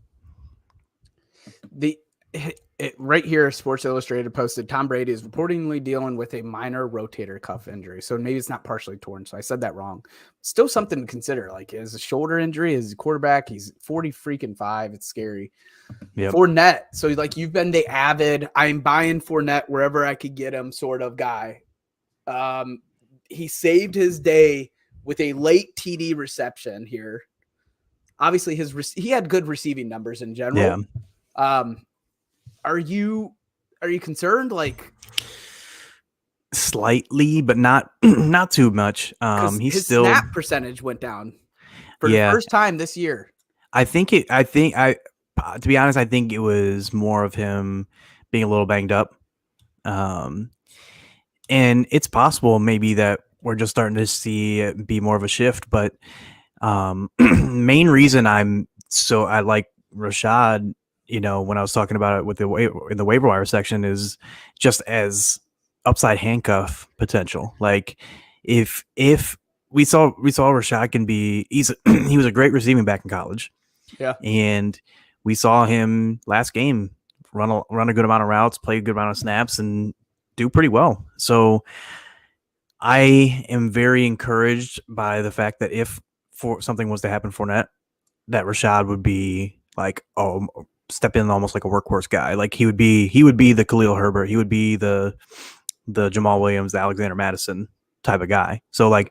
Right here, Sports Illustrated posted Tom Brady is reportedly dealing with a minor rotator cuff injury. So maybe it's not partially torn. So I said that wrong. Still something to consider. Like, is a shoulder injury, is a quarterback, he's 40-5. It's scary. Yep. Fournette. So like, you've been the avid, I'm buying Fournette wherever I could get him sort of guy. He saved his day with a late TD reception here. Obviously he had good receiving numbers in general. Yeah. Are you concerned? Like, slightly, but not too much. His snap percentage went down for the first time this year. To be honest, I think it was more of him being a little banged up. And it's possible maybe that we're just starting to see it be more of a shift, but main reason I like Rashad, when I was talking about it in the waiver wire section, is just as upside handcuff potential. Like, if we saw Rashad can be, he was a great receiving back in college. Yeah. And we saw him last game run a good amount of routes, play a good amount of snaps, and do pretty well. So I am very encouraged by the fact that if something was to happen for Fournette, that Rashad would be like, step in almost like a workhorse guy. Like he would be the Khalil Herbert. He would be the Jamal Williams, the Alexander Madison type of guy. So like,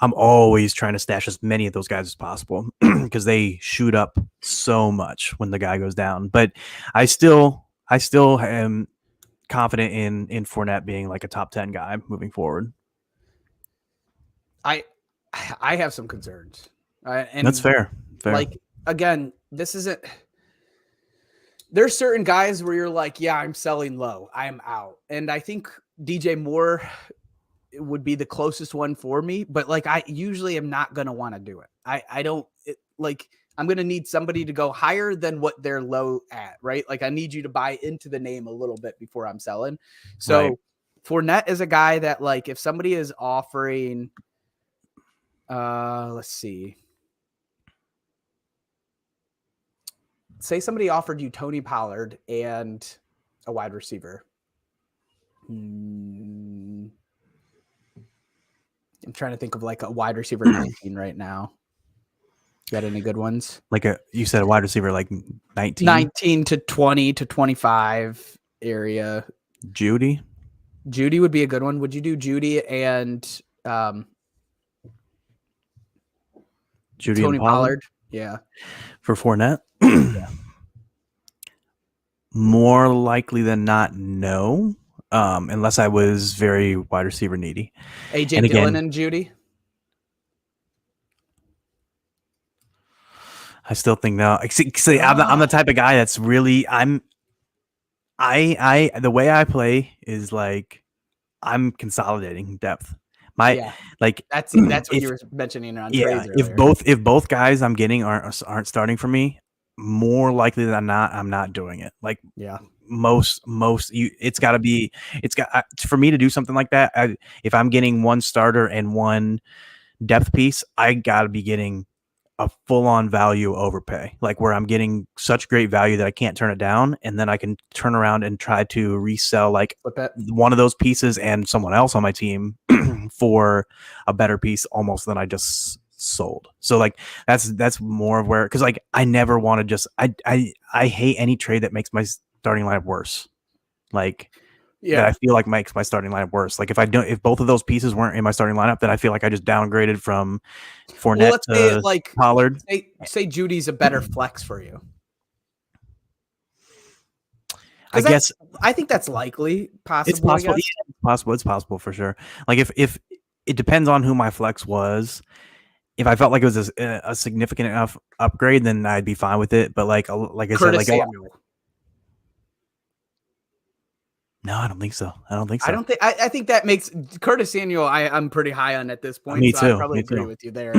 I'm always trying to stash as many of those guys as possible because they shoot up so much when the guy goes down. But I still am confident in Fournette being like a top 10 guy moving forward. I have some concerns. And that's fair. Like, again, this isn't. There's certain guys where you're like, yeah, I'm selling low. I'm out. And I think DJ Moore would be the closest one for me. But like, I usually am not going to want to do it. I don't like, I'm going to need somebody to go higher than what they're low at, right? Like I need you to buy into the name a little bit before I'm selling. So right. Fournette is a guy that like, if somebody is offering, let's see. Say somebody offered you Tony Pollard and a wide receiver. I'm trying to think of like a wide receiver 19 right now. You got any good ones? Like you said a wide receiver like 19 to 20 to 25 area. Judy would be a good one. Would you do Judy and Judy Tony and Pollard? Yeah. For Fournette? Yeah. More likely than not, no. Unless I was very wide receiver needy. AJ Dillon and Judy? I still think no. See, I'm the type of guy that's really the way I play is like I'm consolidating depth. That's what you were mentioning on trades earlier. If both guys I'm getting aren't starting for me, more likely than not, I'm not doing it. Like most it's got for me to do something like that. If I'm getting one starter and one depth piece, I got to be getting a full-on value overpay, like where I'm getting such great value that I can't turn it down, and then I can turn around and try to resell like one of those pieces and someone else on my team for a better piece almost than I just sold. So like that's more of where, because like I never want to just I hate any trade that makes my starting lineup worse. Like that I feel like makes my starting lineup worse. Like if both of those pieces weren't in my starting lineup, then I feel like I just downgraded from Fournette to like Pollard. Say Judy's a better flex for you. I guess I think that's likely possible. It's possible. It's possible for sure. Like if it depends on who my flex was. If I felt like it was a significant enough upgrade, then I'd be fine with it. But like I said, like no, I don't think so. I think that makes Curtis Samuel. I'm pretty high on at this point. Me too. I probably agree with you there.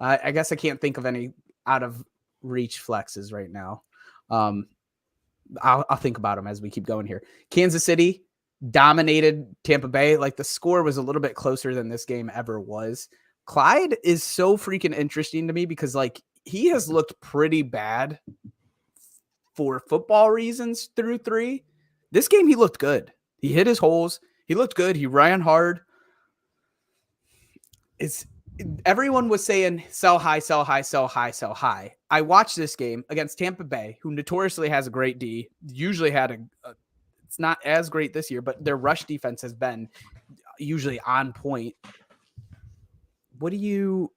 I guess I can't think of any out of reach flexes right now. I'll think about them as we keep going here. Kansas City dominated Tampa Bay. Like the score was a little bit closer than this game ever was. Clyde is so freaking interesting to me because like he has looked pretty bad for football reasons through 3. This game, he looked good. He hit his holes. He looked good. He ran hard. Everyone was saying sell high, sell high, sell high, sell high. I watched this game against Tampa Bay, who notoriously has a great D. Usually had it's not as great this year, but their rush defense has been usually on point. What do you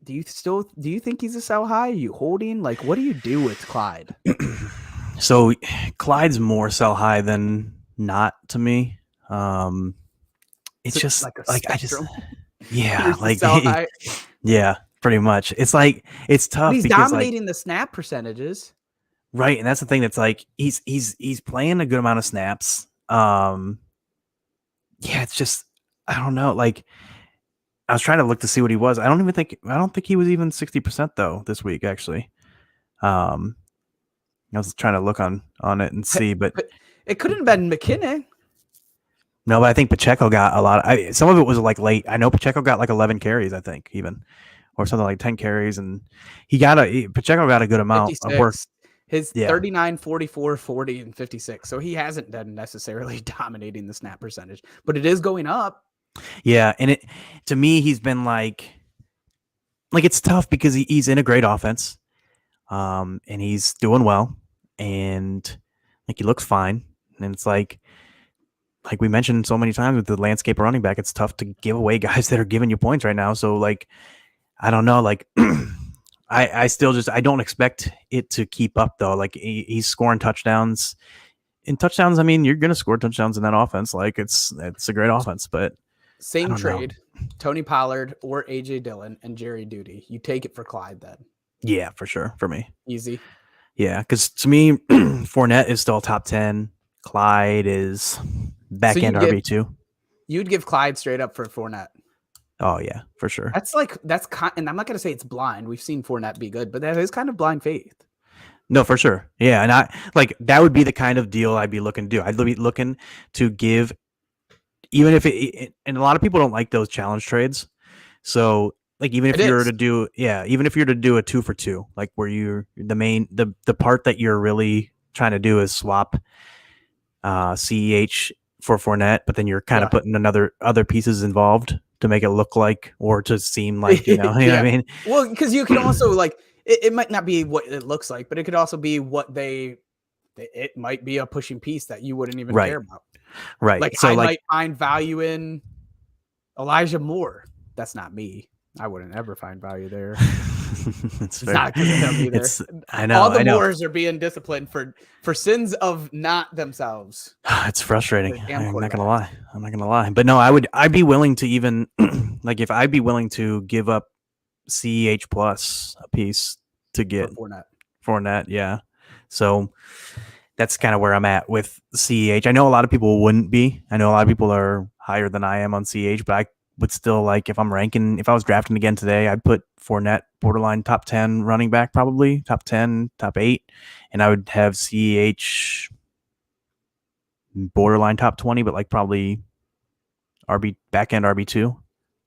think he's a sell high? Are you holding? Like, what do you do with Clyde? So Clyde's more sell high than not to me. It's just like I just like yeah, pretty much. It's like it's tough. But he's because dominating the snap percentages, right? And that's the thing. That's like he's playing a good amount of snaps. It's just I don't know. Like I was trying to look to see what he was. I don't think he was even 60% though this week actually. I was trying to look on it and see, but it couldn't have been McKinnon. No, but I think Pacheco got a lot. Some of it was like late. I know Pacheco got like 11 carries, I think, even, or something like 10 carries, and Pacheco got a good amount 56. of work. His 39, 44, 40, and 56. So he hasn't been necessarily dominating the snap percentage, but it is going up. Yeah, and it to me, he's been like it's tough because he's in a great offense, and he's doing well, and like he looks fine, and it's like we mentioned so many times with the landscape running back, it's tough to give away guys that are giving you points right now. So like, I don't know, like I still just I don't expect it to keep up though. Like he's scoring touchdowns. In touchdowns, I mean, you're gonna score touchdowns in that offense. Like it's a great offense, but I Same don't know. trade, Tony Pollard or AJ Dillon and Jerry Duty. You take it for Clyde then. Yeah, for sure, for me. Easy. Yeah, because to me, Fournette is still top 10. Clyde is back end RB2. You'd give Clyde straight up for Fournette. Oh yeah, for sure. And I'm not gonna say it's blind. We've seen Fournette be good, but that is kind of blind faith. No, for sure. Yeah, and I like that would be the kind of deal I'd be looking to do. I'd be looking to give, even if and a lot of people don't like those challenge trades. So like even if you're to do even if you're to do a 2 for 2, like where you're the part that you're really trying to do is swap CEH for Fournette, but then you're kind of putting other pieces involved to make it look like or to seem like, you know what I mean? Well, because you can also like it might not be what it looks like, but it could also be it might be a pushing piece that you wouldn't even care about. Right. Like so I might find value in Elijah Moore. That's not me. I wouldn't ever find value there. It's not because of him either. I know. All the Moores are being disciplined for sins of not themselves. It's frustrating. I'm not gonna lie. But no, I'd be willing to even like if I'd be willing to give up CEH plus a piece to get Fournette. Yeah. So that's kind of where I'm at with CEH. I know a lot of people wouldn't be. I know a lot of people are higher than I am on CEH, but I would still like if I was drafting again today, I'd put Fournette borderline top 10 running back, probably top 10, top 8, and I would have CEH borderline top 20, but like probably back end RB2.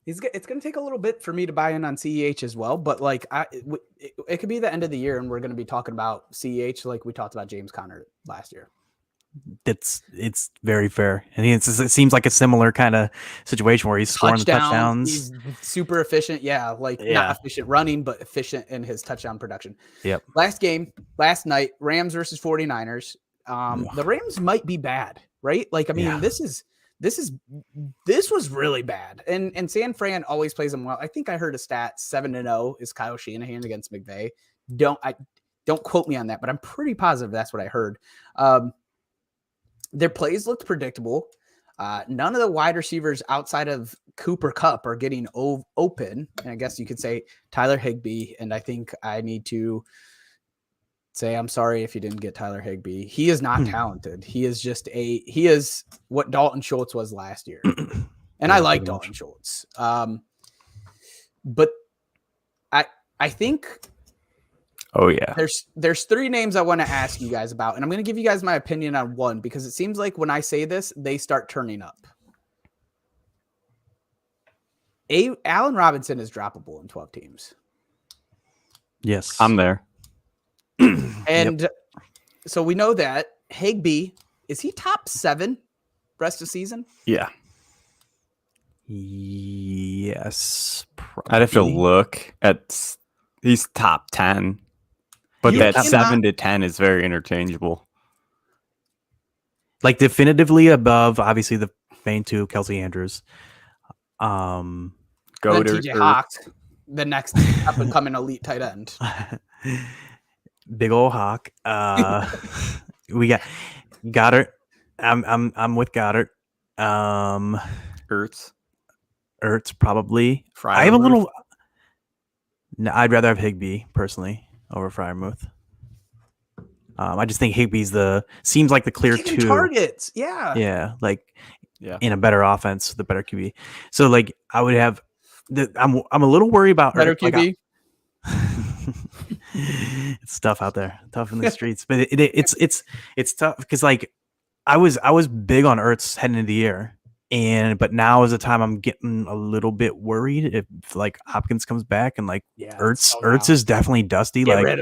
It's going to take a little bit for me to buy in on CEH as well, but like it could be the end of the year and we're going to be talking about CEH like we talked about James Conner last year. It's very fair, and it seems like a similar kind of situation where he's scoring the touchdowns. He's super efficient, not efficient running, but efficient in his touchdown production. Yep. Last night, Rams versus 49ers. The Rams might be bad, right? Like, I mean, this was really bad, and San Fran always plays them well. I think I heard a stat 7-0 is Kyle Shanahan against McVay. Don't quote me on that, but I'm pretty positive that's what I heard. Their plays looked predictable. None of the wide receivers outside of Cooper Kupp are getting open. And I guess you could say Tyler Higbee. And I think I need to say, I'm sorry if you didn't get Tyler Higbee. He is not talented. He is what Dalton Schultz was last year. And I like Dalton Schultz. But I think, oh yeah, there's 3 names I want to ask you guys about, and I'm going to give you guys my opinion on one because it seems like when I say this, they start turning up. Allen Robinson is droppable in 12 teams. Yes, I'm there. And so we know that Higbee, is he top 7 rest of season? Yeah. Yes. Probably. I'd have to look at. He's top 10. But that 7 to 10 is very interchangeable. Like definitively above, obviously the main 2, Kelsey Andrews. Goddard, TJ Hawk, the next up and coming elite tight end. Big old Hawk. We got Goddard. I'm with Goddard. Ertz probably. I have a little. No, I'd rather have Higbee personally over Freiermuth. I just think Higbee's seems like the clear 2 targets. Yeah, in a better offense, the better QB. So like I would have. I'm a little worried about better QB. It's tough out there, tough in the streets, but it's tough because like I was big on Ertz heading into the year. But now is the time I'm getting a little bit worried if like Hopkins comes back and like Ertz is definitely dusty. Like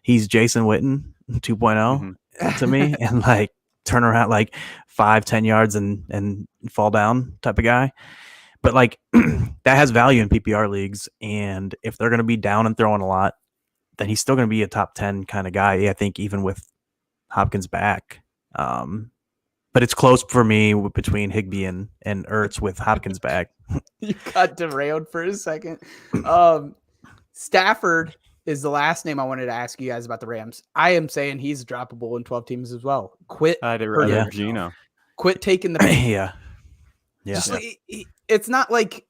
he's Jason Witten 2.0 to me, and like turn around like 5-10 yards and fall down type of guy. but like that has value in PPR leagues. And if they're going to be down and throwing a lot, then he's still going to be a top 10 kind of guy. I think even with Hopkins back. But it's close for me between Higbee and Ertz with Hopkins back. You got derailed for a second. Stafford is the last name I wanted to ask you guys about the Rams. I am saying he's droppable in 12 teams as well. Quit. I'd rather Yeah. Gino. Quit taking the Yeah. Just it's not like,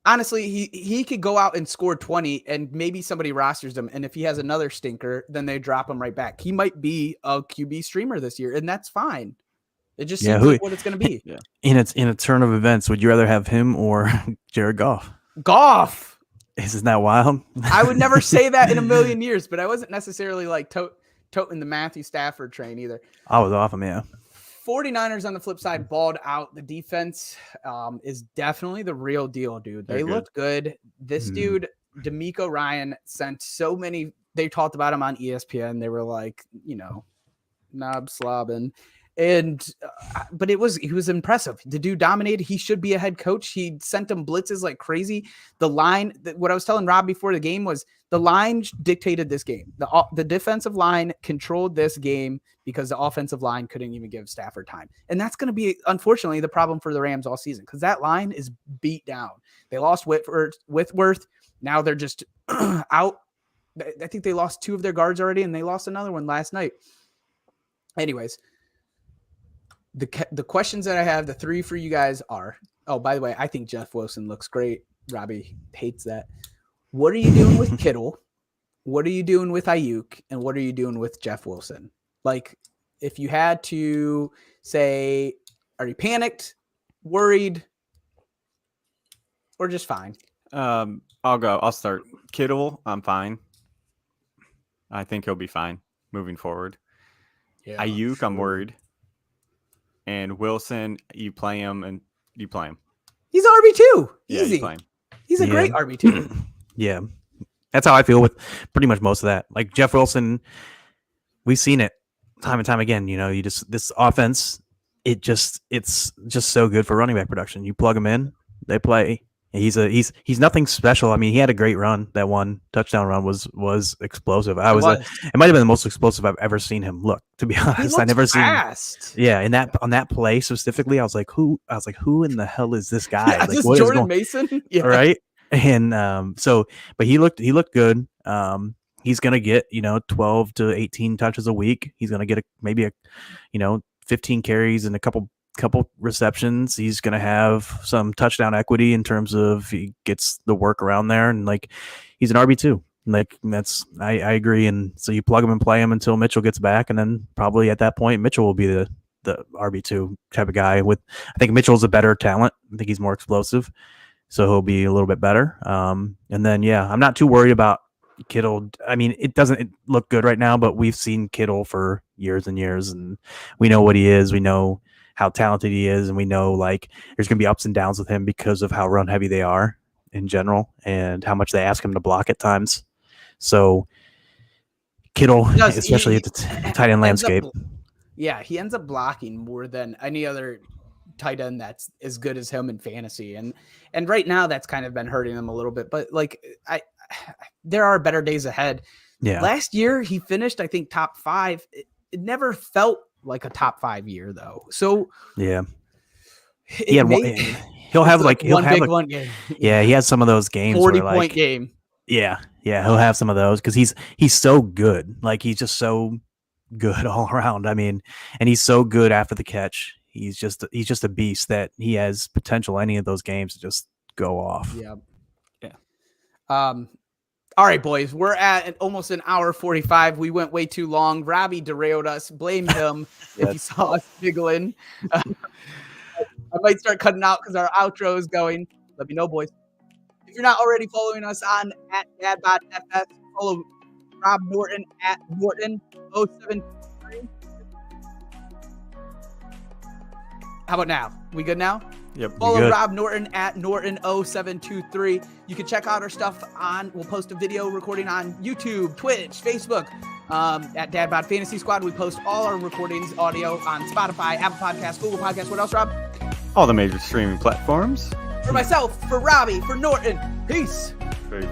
honestly, he could go out and score 20 and maybe somebody rosters him. And if he has another stinker, then they drop him right back. He might be a QB streamer this year, and that's fine. It just seems like what it's going to be. Yeah. In a turn of events, would you rather have him or Jared Goff? Goff. Isn't that wild? I would never say that in a million years, but I wasn't necessarily like toting the Matthew Stafford train either. I was off him, yeah. 49ers on the flip side balled out. The defense is definitely the real deal, dude. They looked good. This dude, D'Amico Ryan, sent so many. They talked about him on ESPN. They were like, knob slobbing. And but he was impressive. The dude dominated. He should be a head coach. He sent them blitzes like crazy. The line, what I was telling Rob before the game was the line dictated this game. The defensive line controlled this game because the offensive line couldn't even give Stafford time. And that's going to be, unfortunately, the problem for the Rams all season because that line is beat down. They lost Whitworth. Now they're just out. I think they lost 2 of their guards already, and they lost another one last night. Anyways, the questions that I have, the 3 for you guys are, oh, by the way, I think Jeff Wilson looks great. Robbie hates that. What are you doing with Kittle? What are you doing with Ayuk? And what are you doing with Jeff Wilson? Like, if you had to say, are you panicked, worried, or just fine? I'll go. I'll start. Kittle, I'm fine. I think he'll be fine moving forward. Yeah, Ayuk, I'm worried. And Wilson, you play him and you play him. He's RB2. Yeah, Easy. you play him. He's a great RB2. Yeah. That's how I feel with pretty much most of that. Like Jeff Wilson, we've seen it time and time again. This offense, it's just so good for running back production. You plug him in, they play. He's nothing special. I mean, he had a great run. That one touchdown run was explosive. It might have been the most explosive I've ever seen him look, to be honest. I never fast. seen. Yeah, on that play specifically, I was like, who in the hell is this guy? Yeah, like, this what Jordan Mason? Yeah. Right. And but he looked good. He's gonna get 12 to 18 touches a week. He's gonna get maybe 15 carries and a couple receptions. He's gonna have some touchdown equity in terms of he gets the work around there, and like he's an RB2. Like I agree. And so you plug him and play him until Mitchell gets back, and then probably at that point Mitchell will be the RB2 type of guy. I think Mitchell's a better talent. I think he's more explosive. So he'll be a little bit better. And then, I'm not too worried about Kittle. I mean, it doesn't look good right now, but we've seen Kittle for years and years, and we know what he is. We know how talented he is, and we know like there's going to be ups and downs with him because of how run heavy they are in general and how much they ask him to block at times. So Kittle, especially at the tight end landscape. He ends up blocking more than any other tight end that's as good as him in fantasy, and right now that's kind of been hurting him a little bit, but like there are better days ahead. Last year he finished I think top 5. It never felt like a top 5 year though, so he'll have one game. He has some of those games 40-point game. He'll have some of those because he's so good. Like he's just so good all around. I mean, and he's so good after the catch. He's just a beast that he has potential any of those games to just go off. Yeah. All right, boys, we're at almost an hour 45. We went way too long. Robbie derailed us. Blame him if he saw us giggling. I might start cutting out because our outro is going. Let me know, boys. If you're not already following us on @DadBodFS, follow Rob Norton @Norton073. How about now? We good now? Yep. Follow Rob Norton @Norton0723. You can check out our stuff we'll post a video recording on YouTube, Twitch, Facebook, at Dad Bod Fantasy Squad. We post all our recordings, audio on Spotify, Apple Podcasts, Google Podcasts. What else, Rob? All the major streaming platforms. For myself, for Robbie, for Norton. Peace. Peace.